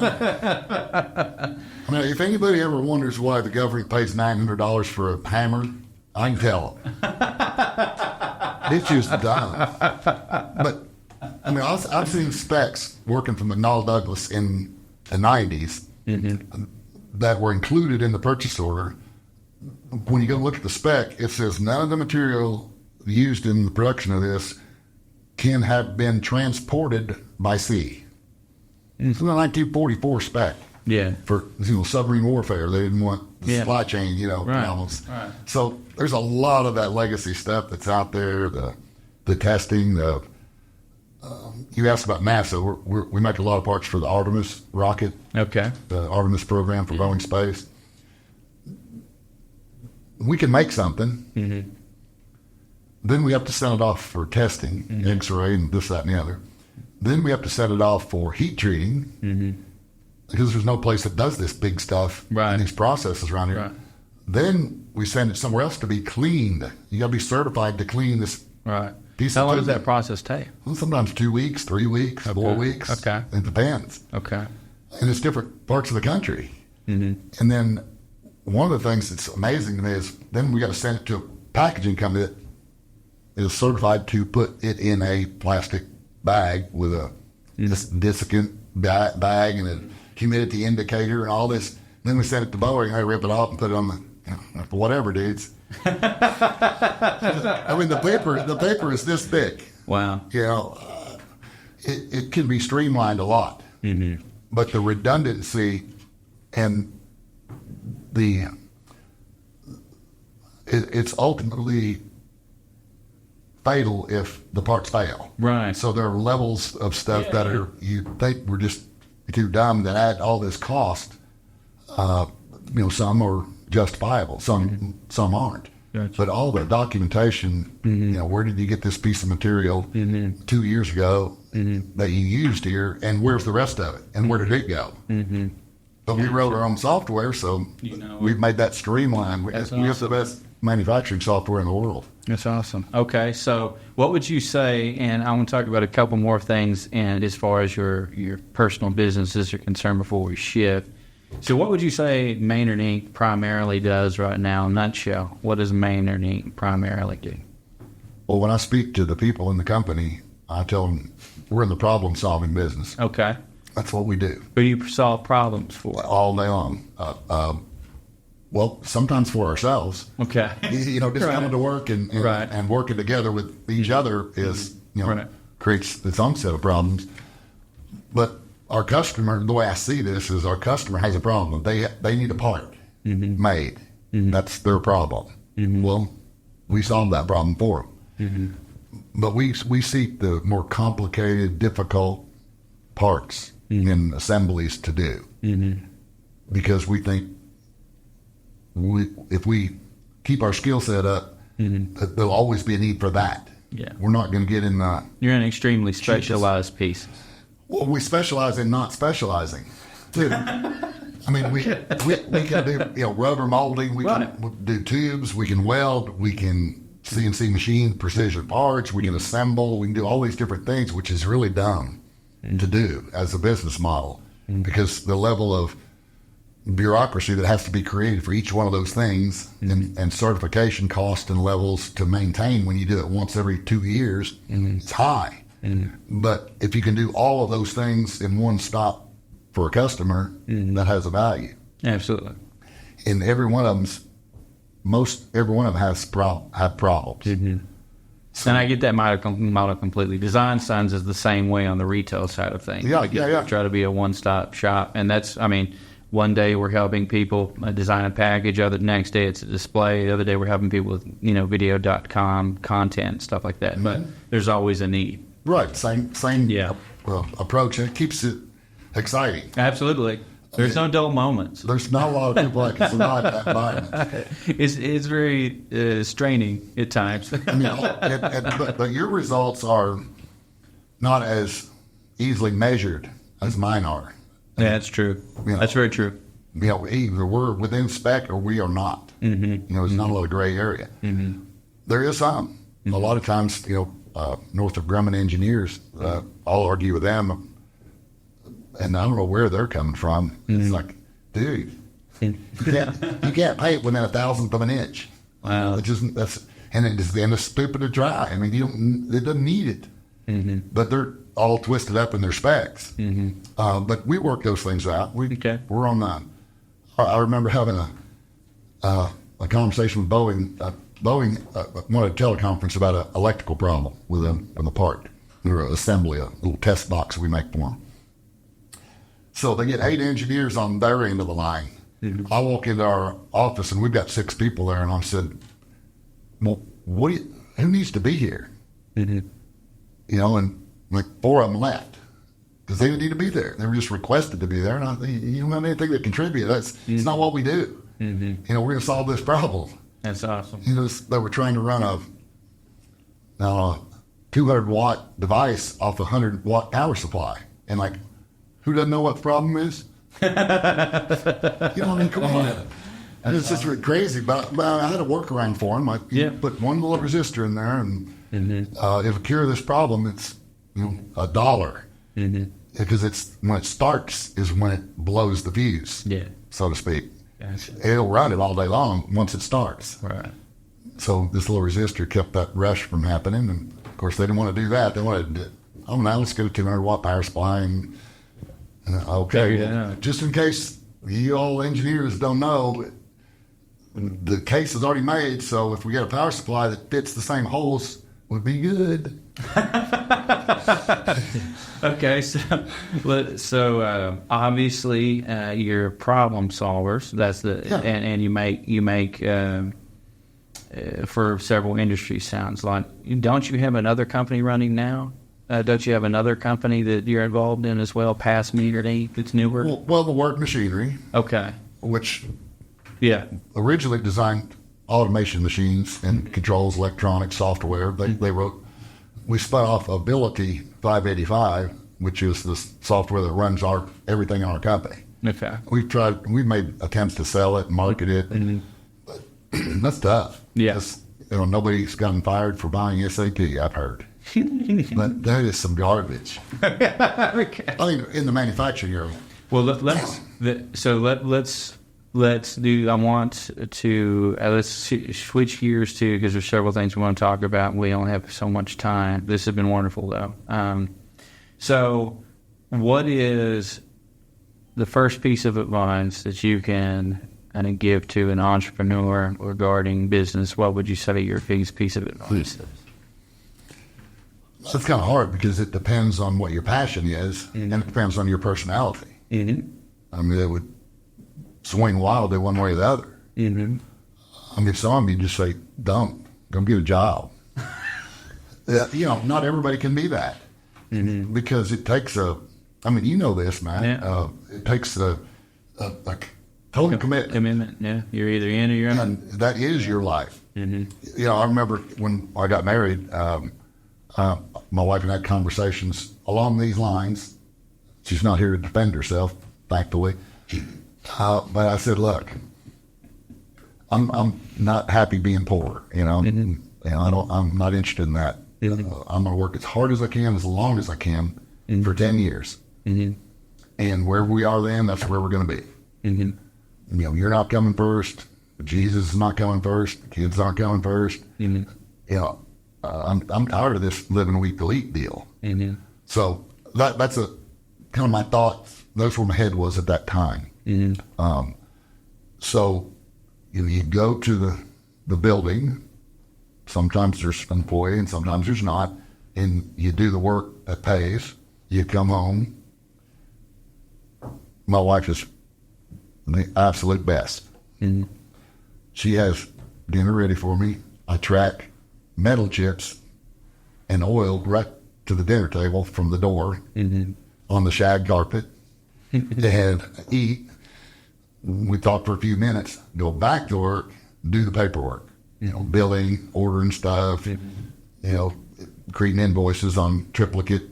I mean, if anybody ever wonders why the government pays $900 for a hammer, I can tell them. It's just dumb. But, I mean, I've seen specs working for McDonnell Douglas in the 90s that were included in the purchase order. When you go look at the spec, it says none of the material used in the production of this can have been transported by sea. It's in the 1944 spec. Yeah. For submarine warfare, they didn't want the supply chain, problems. Right. So there's a lot of that legacy stuff that's out there. The testing. You asked about NASA. We make a lot of parts for the Artemis rocket. Okay. The Artemis program for Boeing Space. We can make something. Then we have to send it off for testing, X-ray, and this, that, and the other. Then we have to send it off for heat treating, because there's no place that does this big stuff in these processes around here. Right. Then we send it somewhere else to be cleaned. You got to be certified to clean this piece How of long does tubing. that process take? Well, sometimes 2 weeks, 3 weeks, 4 weeks. Okay. It depends. Okay. And it's different parts of the country. And then one of the things that's amazing to me is then we got to send it to a packaging company that is certified to put it in a plastic bag with a desiccant bag and a humidity indicator and all this. Then we send it to Boeing. They rip it off and put it on the whatever, dudes. I mean, the paper is this thick. Wow. It can be streamlined a lot, but the redundancy and it's ultimately fatal if the parts fail. Right. So there are levels of stuff that are you think were just too dumb that add all this cost. Some are justifiable, some aren't. Gotcha. But all the documentation, where did you get this piece of material 2 years ago that you used here, and where's the rest of it, and where did it go? But we wrote our own software, so we've made that streamlined. We have the best manufacturing software in the world. That's awesome. Okay, so what would you say, and I want to talk about a couple more things, and as far as your personal businesses are concerned before we shift. So what would you say Maynard Inc. primarily does right now, in a nutshell? What does Maynard Inc. primarily do? Well, when I speak to the people in the company, I tell them we're in the problem-solving business. Okay. That's what we do. Who do you solve problems for? All day long. Well, sometimes for ourselves. Okay. Just coming to work and working together with each other is, creates its own set of problems. But our customer, the way I see this is our customer has a problem. They need a part made. That's their problem. Well, we solve that problem for them. But we seek the more complicated, difficult parts and assemblies to do. Because we think if we keep our skill set up, there'll always be a need for that. Yeah. We're not going to get in the... You're in extremely specialized pieces. Well, we specialize in not specializing, too. I mean, we can do rubber molding. We can do tubes. We can weld. We can CNC machine precision parts. We can assemble. We can do all these different things, which is really dumb to do as a business model because the level of bureaucracy that has to be created for each one of those things and certification cost and levels to maintain when you do it once every 2 years, it's high. But if you can do all of those things in one stop for a customer, that has a value. Absolutely. And every one of them have problems. So, and I get that model completely. Design Signs is the same way on the retail side of things. Yeah. Try to be a one-stop shop. And that's, one day we're helping people design a package. The next day it's a display. The other day we're helping people with, video.com content, stuff like that. But there's always a need. Right. Same approach. And it keeps it exciting. Absolutely. There's no dull moments. There's not a lot of people that can survive that environment. It's very straining at times. But your results are not as easily measured as mine are. Yeah, that's true. That's very true. Either we're within spec or we are not. There's not a lot of gray area. There is some. A lot of times, Northrop Grumman engineers, I'll argue with them, and I don't know where they're coming from. It's like, dude, you can't paint within 1,000th of an inch. Wow. And it's stupid to try. I mean, it doesn't need it. Mm-hmm. But they're all twisted up in their specs. Mm-hmm. But we work those things out. We're on that. I remember having a conversation with Boeing. Boeing wanted a teleconference about an electrical problem with them on the part. Their assembly, a little test box we make for them. So they get 8 engineers on their end of the line. Mm-hmm. I walk into our office, and we've got 6 people there, and I said, well, who needs to be here? Mm-hmm. And like 4 of them left because they didn't need to be there. They were just requested to be there, and I think, you don't have anything that contribute. It's not what we do. Mm-hmm. We're going to solve this problem. That's awesome. They were trying to run a 200-watt device off a 100-watt power supply, and like, who doesn't know what the problem is? Come on. And it's just crazy, but I had a workaround for them. Put one little resistor in there, and it'll cure this problem. It's $1 because when it starts is when it blows the fuse, so to speak. Gotcha. It'll run it all day long once it starts. Right. So this little resistor kept that rush from happening, and of course they didn't want to do that. They wanted to, now let's get a 200-watt power supply, and just in case you all engineers don't know, the case is already made, so if we get a power supply that fits the same holes, would be good. Okay, so obviously you're problem solvers. That's and you make for several industries. Sounds like. Don't you have another company running now? Don't you have another company that you're involved in as well, past Maynard Inc. That's newer? Well, the work machinery. Okay. Which originally designed automation machines and controls, electronics, software. They wrote. We spun off Ability 585, which is the software that runs everything in our company. Okay. We've made attempts to sell it and market it. But that's tough. Yes. Nobody's gotten fired for buying SAP, I've heard. But that is some garbage. Okay. I mean, in the manufacturing area. Well, let's do. I want to let's switch gears too, because there's several things we want to talk about. We only have so much time. This has been wonderful, though. So, what is the first piece of advice that you can kind of give to an entrepreneur regarding business? What would you say your biggest piece of advice is? It's kind of hard because it depends on what your passion is, and it depends on your personality. Mm-hmm. I mean, it would swing wildly one way or the other. Mm-hmm. I mean, some of you just say, don't go get a job. Not everybody can be that because it takes this, man. Yeah. It takes a total commitment. Yeah, you're either in or you're out. And that is your life. Mm-hmm. I remember when I got married, my wife and I had conversations along these lines. She's not here to defend herself, thankfully. But I said, look, I'm not happy being poor, and I'm not interested in that. I'm going to work as hard as I can, as long as I can, for 10 years. Mm-hmm. And where we are then, that's where we're going to be. Mm-hmm. You're not coming first. Jesus is not coming first. Kids aren't coming first. Mm-hmm. I'm tired of this living week to eat deal. Mm-hmm. So that's a kind of my thoughts. That's where my head was at that time. Mm-hmm. So you go to the building. Sometimes there's an employee and sometimes there's not. And you do the work that pays. You come home. My wife is the absolute best. Mm-hmm. She has dinner ready for me. I track metal chips and oil right to the dinner table from the door on the shag carpet and eat. We talk for a few minutes, go back to work, do the paperwork, billing, ordering stuff, creating invoices on triplicate,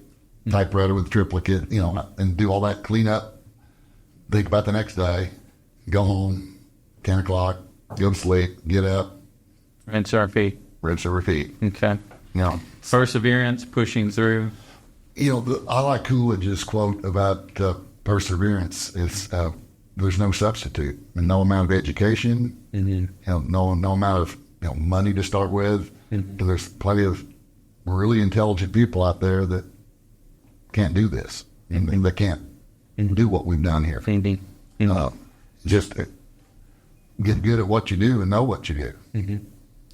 typewriter with triplicate, and do all that cleanup. Think about the next day, go home, 10 o'clock, go to sleep, get up. Rinse our feet. rinse and repeat. Okay. You know, Perseverance, pushing through. I like Coolidge's quote about perseverance. It's there's no substitute, and no amount of education, no amount of money to start with. There's plenty of really intelligent people out there that can't do this, and they can't do what we've done here. Just get good at what you do and know what you do.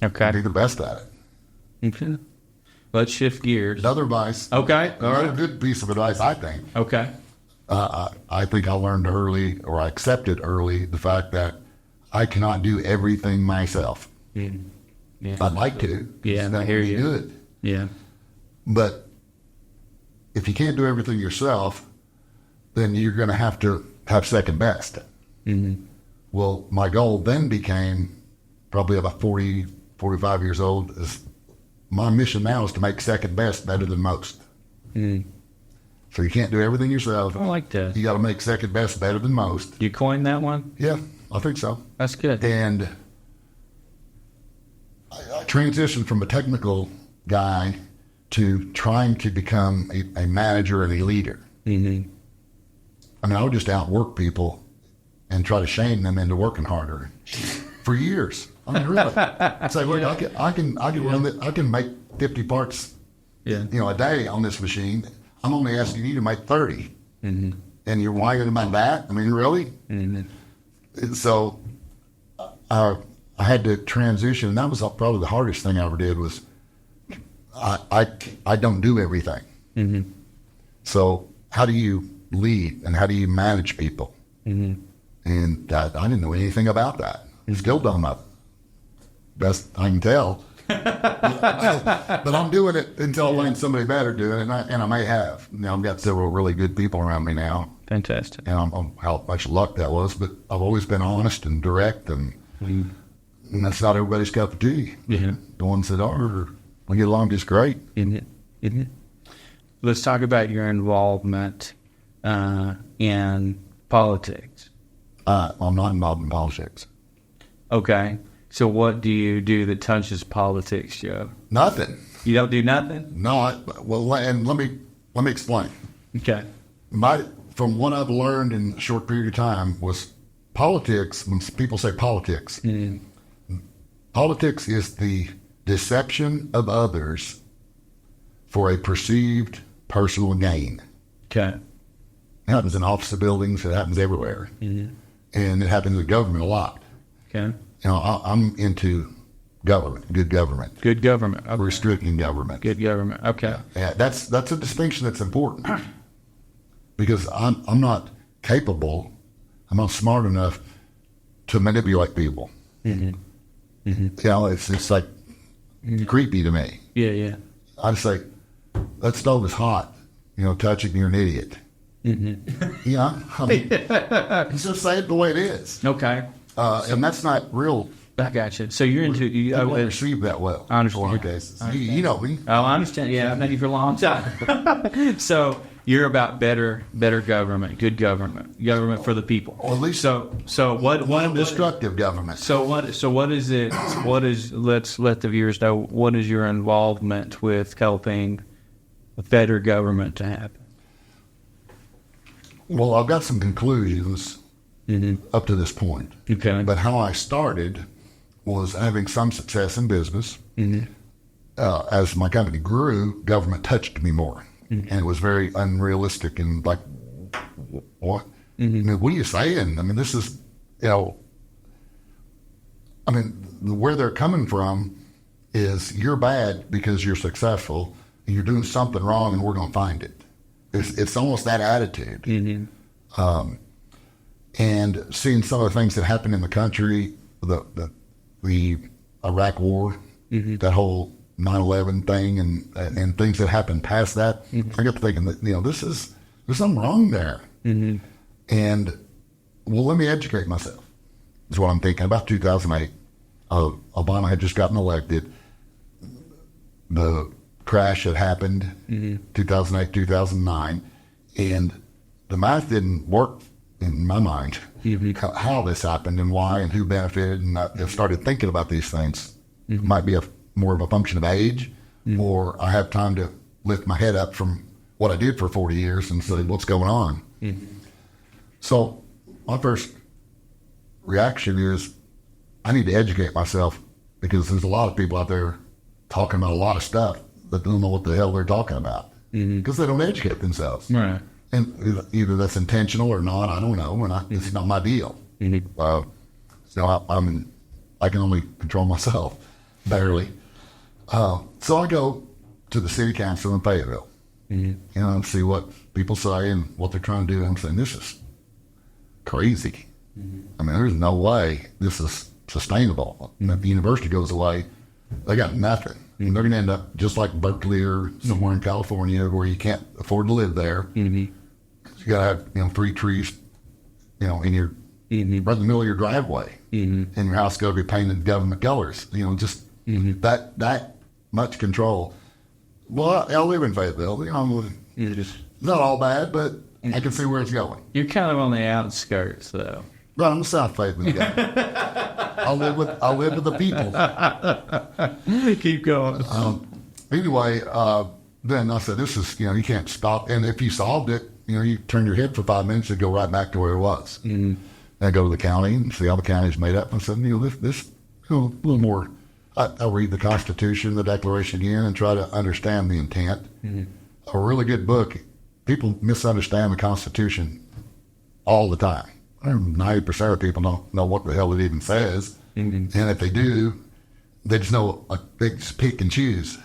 Okay. Be the best at it. Okay. Let's shift gears. Another advice. Okay. All Another right. good piece of advice, I think. Okay. I think I learned early, or I accepted early, the fact that I cannot do everything myself. Yeah. I'd like to. Yeah, That I hear would be you. good. Yeah. But if you can't do everything yourself, then you're going to have second best. Well, my goal then became, probably about 40, 45 years old, is my mission now is to make second best better than most. So you can't do everything yourself. I like that. You got to make second best better than most. You coined that one? Yeah, I think so. That's good. And I transitioned from a technical guy to trying to become a manager and a leader. I mean, I would just outwork people and try to shame them into working harder for years. I mean, really. Say, look, I can run it. I can make 50 parts, a day on this machine. I'm only asking you to make 30, and you're whining about that. I mean, really? And so I had to transition, and that was probably the hardest thing I ever did. Was I don't do everything. So how do you lead and how do you manage people? And I didn't know anything about that. Still don't know. Best I can tell. But I'm doing it until I learn somebody better doing it, and I may have. I've got several really good people around me now, Fantastic. and I'm how much luck that was. But I've always been honest and direct, and that's not everybody's cup of tea. Yeah. The ones that are, we get along just great. Isn't it? Let's talk about your involvement in politics. I'm not involved in politics. Okay. So what do you do that touches politics, Joe? Nothing. You don't do nothing? No. And let me explain. Okay. From what I've learned in a short period of time was politics. When people say politics, politics is the deception of others for a perceived personal gain. Okay. It happens in office buildings. It happens everywhere, and it happens in government a lot. Okay. I'm into government, good government. Good government. Okay. Restricting government. Good government. Okay. Yeah, that's a distinction that's important because I'm not capable, I'm not smart enough to manipulate people. It's like creepy to me. Yeah. I just say, that stove is hot. Touch it and you're an idiot. I mean, just say it the way it is. Okay. And that's not real. I got you. So you're into... I don't receive that well. I understand. In a lot of cases. You know me. Oh, I understand. Yeah, I've known you for a long time. So you're about better government, good government for the people. Or at least so what destructive government. So what is it? Let's let the viewers know, what is your involvement with helping a better government to happen? Well, I've got some conclusions up to this point. Okay. But how I started was having some success in business. As my company grew, government touched me more. And it was very unrealistic and like, what? I mean, what are you saying? I mean, this is, where they're coming from is you're bad because you're successful and you're doing something wrong and we're going to find it. It's almost that attitude. And seeing some of the things that happened in the country, the Iraq War, that whole 9/11 thing, and things that happened past that, I got to thinking that there's something wrong there. And let me educate myself. Is what I'm thinking. About 2008, Obama had just gotten elected. The crash had happened 2008, 2009, and the math didn't work in my mind. How this happened and why and who benefited, and I started thinking about these things. Might be more of a function of age, or I have time to lift my head up from what I did for 40 years and say, what's going on? So my first reaction is I need to educate myself, because there's a lot of people out there talking about a lot of stuff that don't know what the hell they're talking about, because they don't educate themselves. Right. And either that's intentional or not, I don't know, and it's not my deal. So I can only control myself, barely. So I go to the city council in Fayetteville, see what people say and what they're trying to do. I'm saying, this is crazy. I mean, there's no way this is sustainable. And if the university goes away, they got nothing. And they're going to end up just like Berkeley or somewhere in California where you can't afford to live there. You got to have 3 trees, in your right in the middle of your driveway, and your house got to be painted government colors. Just that much control. Well, I live in Fayetteville. Not all bad, but I can see where it's going. You're kind of on the outskirts, though. Right, I'm a South Fayetteville guy. I live with the people. Keep going. Anyway, then I said, this is, you can't stop. And if you solved it, you turn your head for 5 minutes and go right back to where it was. And I go to the county and see how the county's made up. And I said, this a little more. I'll read the Constitution, the Declaration again, and try to understand the intent. A really good book. People misunderstand the Constitution all the time. 90% of people don't know what the hell it even says. And if they do, they just know they just pick and choose.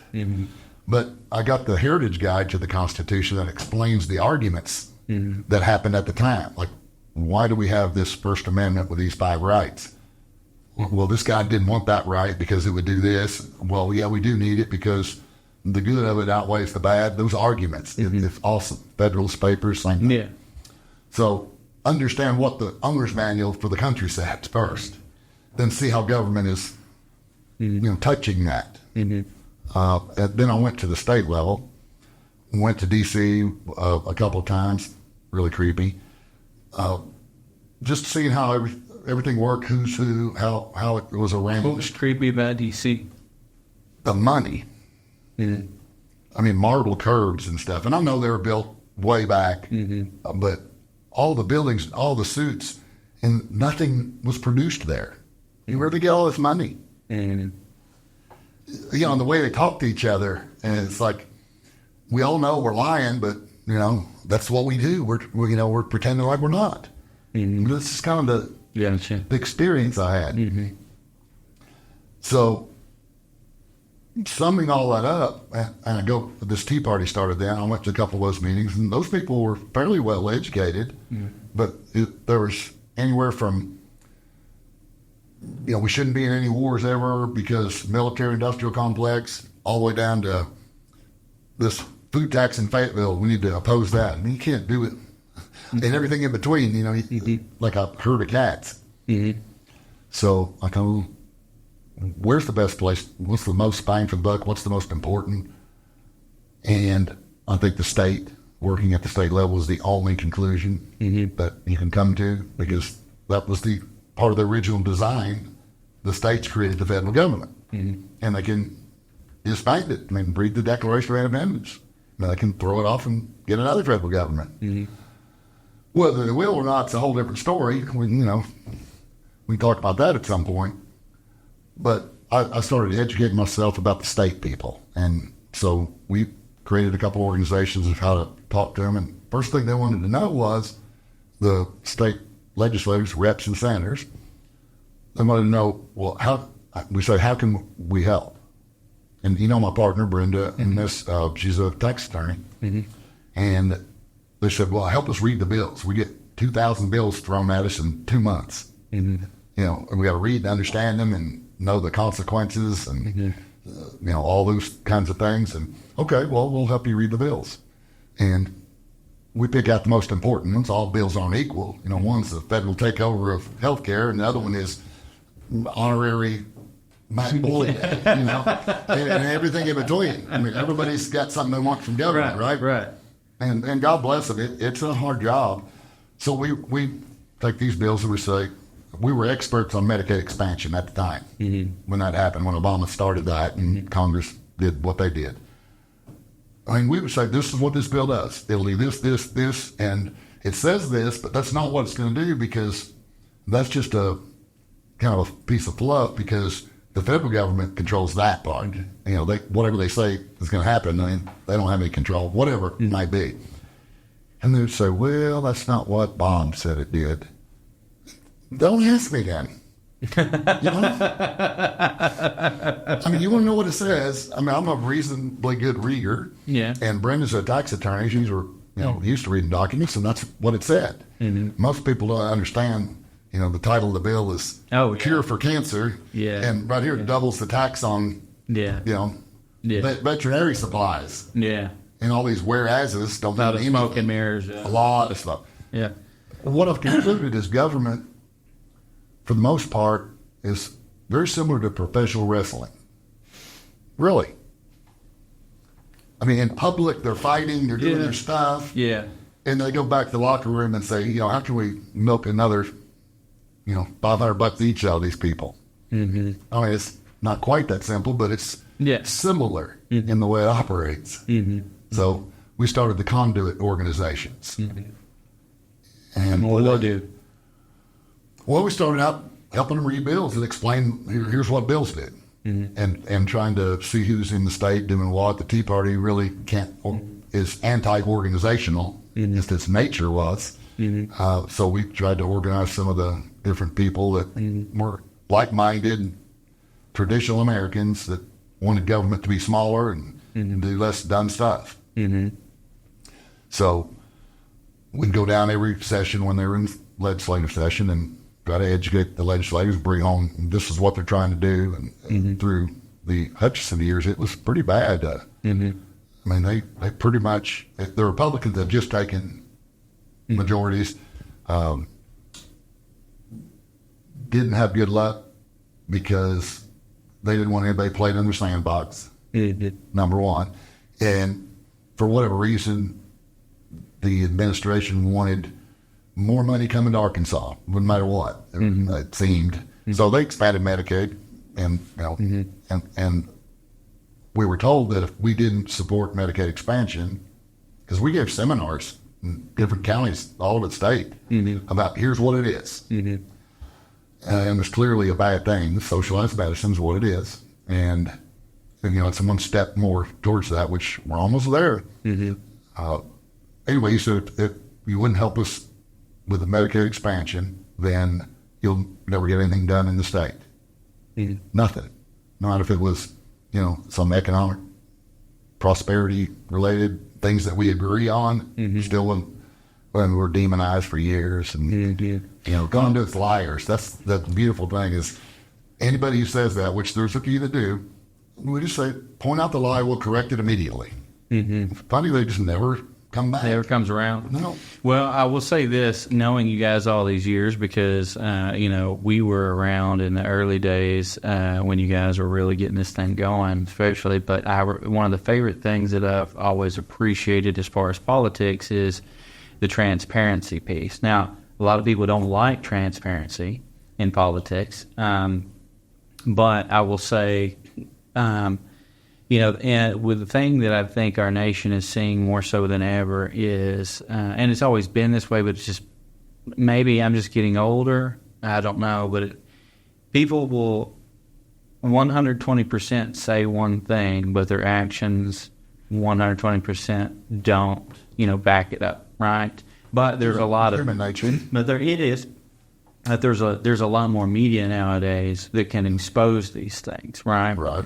But I got the Heritage Guide to the Constitution that explains the arguments that happened at the time. Like, why do we have this First Amendment with these 5 rights? Well, this guy didn't want that right because it would do this. Well, yeah, we do need it because the good of it outweighs the bad. Those arguments, it's awesome. Federalist Papers, same thing. Yeah. So understand what the owner's manual for the country says first, then see how government is, touching that. And then I went to the state level, went to D.C. A couple of times, really creepy. Just seeing how everything worked, who's who, how it was arranged. What was creepy about D.C.? The money. I mean, marble curbs and stuff. And I know they were built way back, but all the buildings, all the suits, and nothing was produced there. Where'd they get all this money? And the way they talk to each other, and it's like, we all know we're lying, but that's what we do. We're pretending like we're not. This is kind of the experience I had. So, summing all that up, and this Tea Party started then. I went to a couple of those meetings, and those people were fairly well educated, but there was anywhere from, we shouldn't be in any wars ever because military-industrial complex, all the way down to this food tax in Fayetteville. We need to oppose that. I mean, you can't do it. And everything in between, like a herd of cats. So I go, where's the best place? What's the most bang for the buck? What's the most important? And I think the state, working at the state level, is the only conclusion that you can come to, because that was the part of the original design. The states created the federal government, and they can disband it. I mean, read the Declaration of Independence. Now they can throw it off and get another federal government. Whether they will or not, it's a whole different story. We can talk about that at some point. But I started educating myself about the state people. And so we created a couple organizations of how to talk to them. And first thing they wanted to know was the state legislators, reps and senators. They wanted to know, well, how can we help? And my partner, Brenda, and she's a tax attorney. And they said, well, help us read the bills. We get 2,000 bills thrown at us in 2 months. And we got to read and understand them and know the consequences and, all those kinds of things. And, okay, well, we'll help you read the bills. And we pick out the most important ones. All bills aren't equal. One's the federal takeover of health care, and the other one is honorary Matt Woolley, and everything in between. I mean, everybody's got something they want from government, right? Right. And God bless them. It's a hard job. So we take these bills and we say, we were experts on Medicaid expansion at the time when that happened, when Obama started that and Congress did what they did. I mean, we would say, this is what this bill does. It'll do this, and it says this, but that's not what it's going to do, because that's just a kind of a piece of fluff, because the federal government controls that part. You know, whatever they say is going to happen, I mean, they don't have any control, whatever it might be. And they would say, well, that's not what Bond said it did. Don't ask me then. You know? I mean, you want to know what it says? I mean, I'm a reasonably good reader. Yeah. And Brenda's a tax attorney. She's used to reading documents, and that's what it said. Most people don't understand. You know, the title of the bill is Cure for Cancer. Yeah. And right here it doubles the tax on, veterinary supplies. Yeah. And all these whereases don't About mean smoke anything. and mirrors. A lot of stuff. Yeah. What I've concluded is government, for the most part, is very similar to professional wrestling. Really. I mean, in public, they're fighting, they're doing their stuff. Yeah. And they go back to the locker room and say, how can we milk another, $500 each out of these people? I mean, it's not quite that simple, but it's similar in the way it operates. So we started the conduit organizations. And what do they do? Well, we started out helping them read bills and explain, here's what bills did. And trying to see who's in the state doing what. The Tea Party really is anti-organizational, as its nature was. So we tried to organize some of the different people that were like-minded, traditional Americans that wanted government to be smaller and do less dumb stuff. So we'd go down every session when they were in legislative session and try to educate the legislators, bring on, this is what they're trying to do. And through the Hutchinson years, it was pretty bad. I mean, they pretty much, the Republicans have just taken majorities, didn't have good luck because they didn't want anybody playing in their sandbox, number one. And for whatever reason, the administration wanted more money coming to Arkansas, wouldn't matter what, it seemed. So they expanded Medicaid, and and we were told that if we didn't support Medicaid expansion, because we gave seminars in different counties all over the state about here's what it is. And it's clearly a bad thing. Socialized medicine is what it is. And it's one step more towards that, which we're almost there. Anyway, he said if you wouldn't help us with the Medicaid expansion, then you'll never get anything done in the state. Nothing. Not if it was, some economic prosperity related things that we agree on. Still when we were demonized for years and conduits liars. That's the beautiful thing is anybody who says that, which there's a few that do, we just say, point out the lie, we'll correct it immediately. Funny, they just never come back. Never comes around. No. Well, I will say this, knowing you guys all these years, because, we were around in the early days when you guys were really getting this thing going, especially. But one of the favorite things that I've always appreciated as far as politics is the transparency piece. Now, a lot of people don't like transparency in politics, but I will say, and with the thing that I think our nation is seeing more so than ever is, and it's always been this way, but it's just, maybe I'm just getting older, I don't know, but people will 120% say one thing, but their actions 120% don't, back it up, right? But there's a lot of human nature. But it is. There's a lot more media nowadays that can expose these things, right? Right.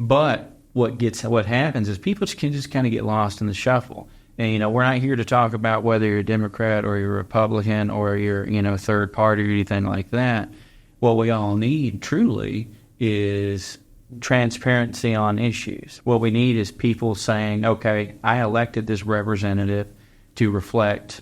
But what happens is people can just kind of get lost in the shuffle. And we're not here to talk about whether you're a Democrat or you're a Republican or you're third party or anything like that. What we all need truly is transparency on issues. What we need is people saying, okay, I elected this representative to reflect,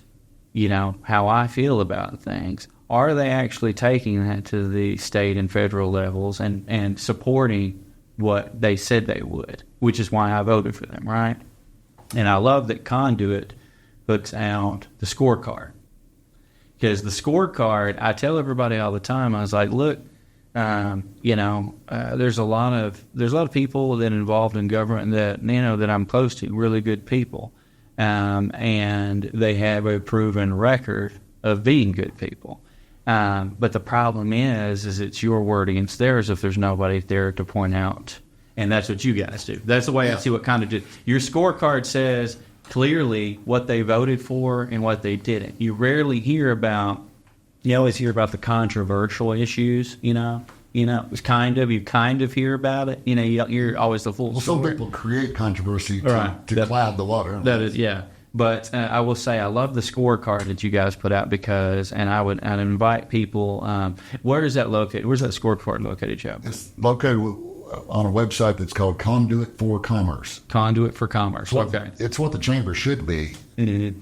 how I feel about things. Are they actually taking that to the state and federal levels and supporting what they said they would, which is why I voted for them, right? And I love that Conduit puts out the scorecard. Because the scorecard, I tell everybody all the time, I was like, look, there's a lot of people that are involved in government that, that I'm close to, really good people. And they have a proven record of being good people. But the problem is it's your word against theirs if there's nobody there to point out. And that's what you guys do. That's the way I see what kind of your scorecard says clearly what they voted for and what they didn't. You rarely hear about, you always hear about the controversial issues, it's kind of hear about it. You're always the full Some story. people create controversy to cloud the water. That is, yeah. But I will say I love the scorecard that you guys put out I'd invite people. Where is that located? Where's that scorecard located, Joe? It's located on a website that's called Conduit for Commerce. Conduit for Commerce. Okay. It's what the chamber should be,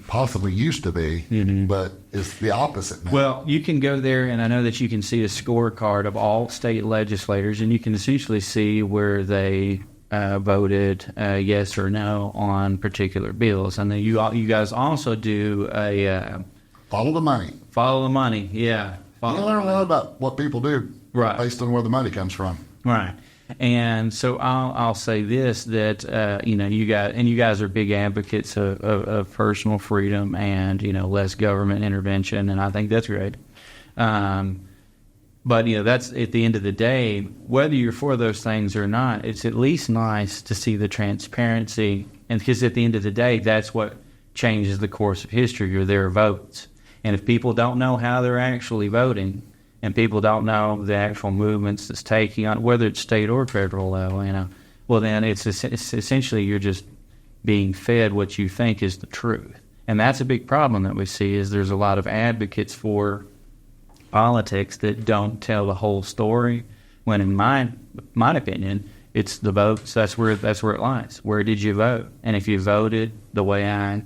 possibly used to be, but it's the opposite now. Well, you can go there, and I know that you can see a scorecard of all state legislators, and you can essentially see where they voted yes or no on particular bills. And then you guys also do a Follow the money. Follow the money. Yeah. You learn a lot about what people do based on where the money comes from. Right. And so I'll say this, that you guys are big advocates of personal freedom and less government intervention, and I think that's great. But that's at the end of the day, whether you're for those things or not, it's at least nice to see the transparency, and because at the end of the day, that's what changes the course of history, or their votes. And if people don't know how they're actually voting, and people don't know the actual movements that's taking on, whether it's state or federal level, well, then it's essentially you're just being fed what you think is the truth. And that's a big problem that we see, is there's a lot of advocates for politics that don't tell the whole story, when in my opinion, it's the votes. That's where it lies. Where did you vote? And if you voted the way I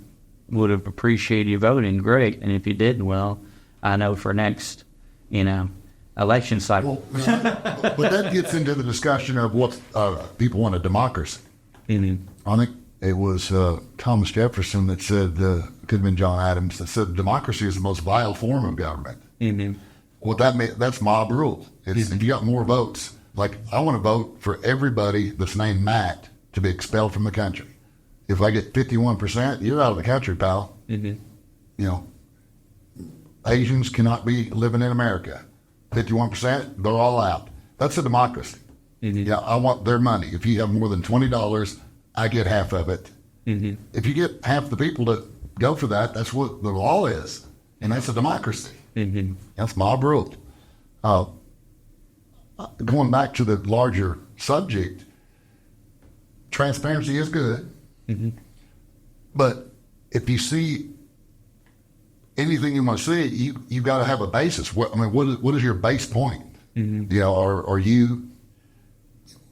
would have appreciated you voting, great. And if you didn't, well, I know for next election cycle. But that gets into the discussion of what people want a democracy. I think it was Thomas Jefferson that said, could have been John Adams, that said democracy is the most vile form of government. What that means, that's mob rule. If you got more votes, like I want to vote for everybody that's named Matt to be expelled from the country. If I get 51%, you're out of the country, pal. Asians cannot be living in America. 51%, they're all out. That's a democracy. Yeah, I want their money. If you have more than $20, I get half of it. If you get half the people to go for that, that's what the law is, and that's a democracy. That's mob rule. Going back to the larger subject, transparency is good, but if you see anything you want to see, you've got to have a basis. What is your base point? Are you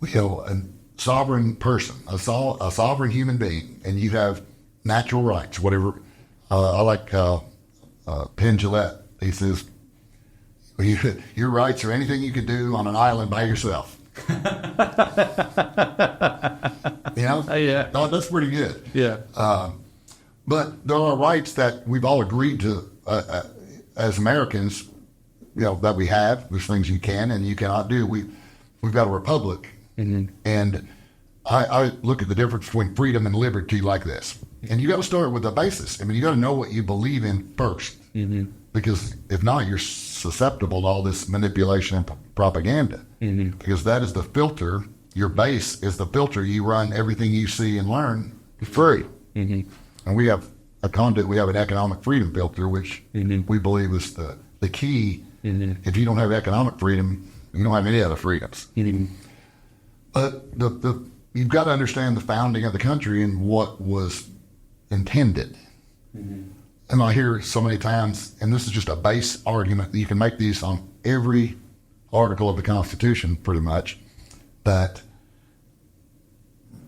a sovereign person, a sovereign human being, and you have natural rights, whatever. I like Penn Jillette. He says, your rights are anything you can do on an island by yourself. Yeah. Oh, that's pretty good. Yeah. But there are rights that we've all agreed to as Americans, that we have. There's things you can and you cannot do. We've got a republic. And I look at the difference between freedom and liberty like this. And you got to start with a basis. You got to know what you believe in first. Because if not, you're susceptible to all this manipulation and propaganda. Because that is the filter. Your base is the filter. You run everything you see and learn for free. And we have a conduit. We have an economic freedom filter, which we believe is the key. If you don't have economic freedom, you don't have any other freedoms. But you've got to understand the founding of the country and what was intended. And I hear so many times, and this is just a base argument, that you can make these on every article of the Constitution, pretty much, that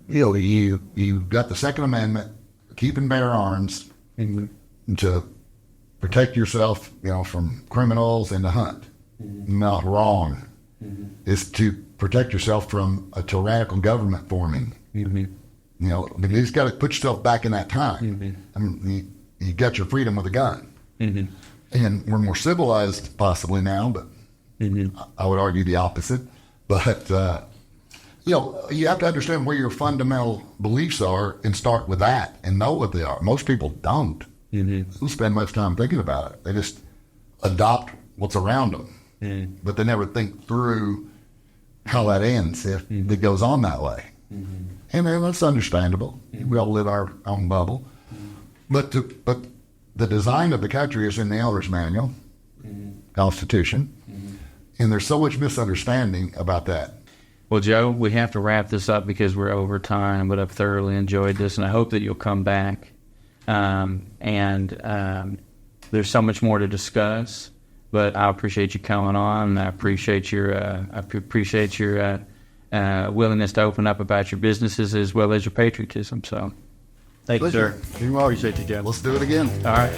you got the Second Amendment, keep and bear arms to protect yourself, from criminals and to hunt. Not wrong. It's to protect yourself from a tyrannical government forming. You just got to put yourself back in that time. You got your freedom with a gun. And we're more civilized possibly now, but I would argue the opposite. But, you have to understand where your fundamental beliefs are and start with that and know what they are. Most people don't. Don't spend much time thinking about it. They just adopt what's around them, but they never think through how that ends if it goes on that way. And then that's understandable. We all live our own bubble. But the design of the country is in the Elder's Manual, Constitution, and there's so much misunderstanding about that. Well, Joe, we have to wrap this up because we're over time, but I've thoroughly enjoyed this, and I hope that you'll come back. There's so much more to discuss, but I appreciate you coming on, and I appreciate your willingness to open up about your businesses as well as your patriotism. So, thank you, sir. You're welcome. Appreciate you, Joe. Let's do it again. All right.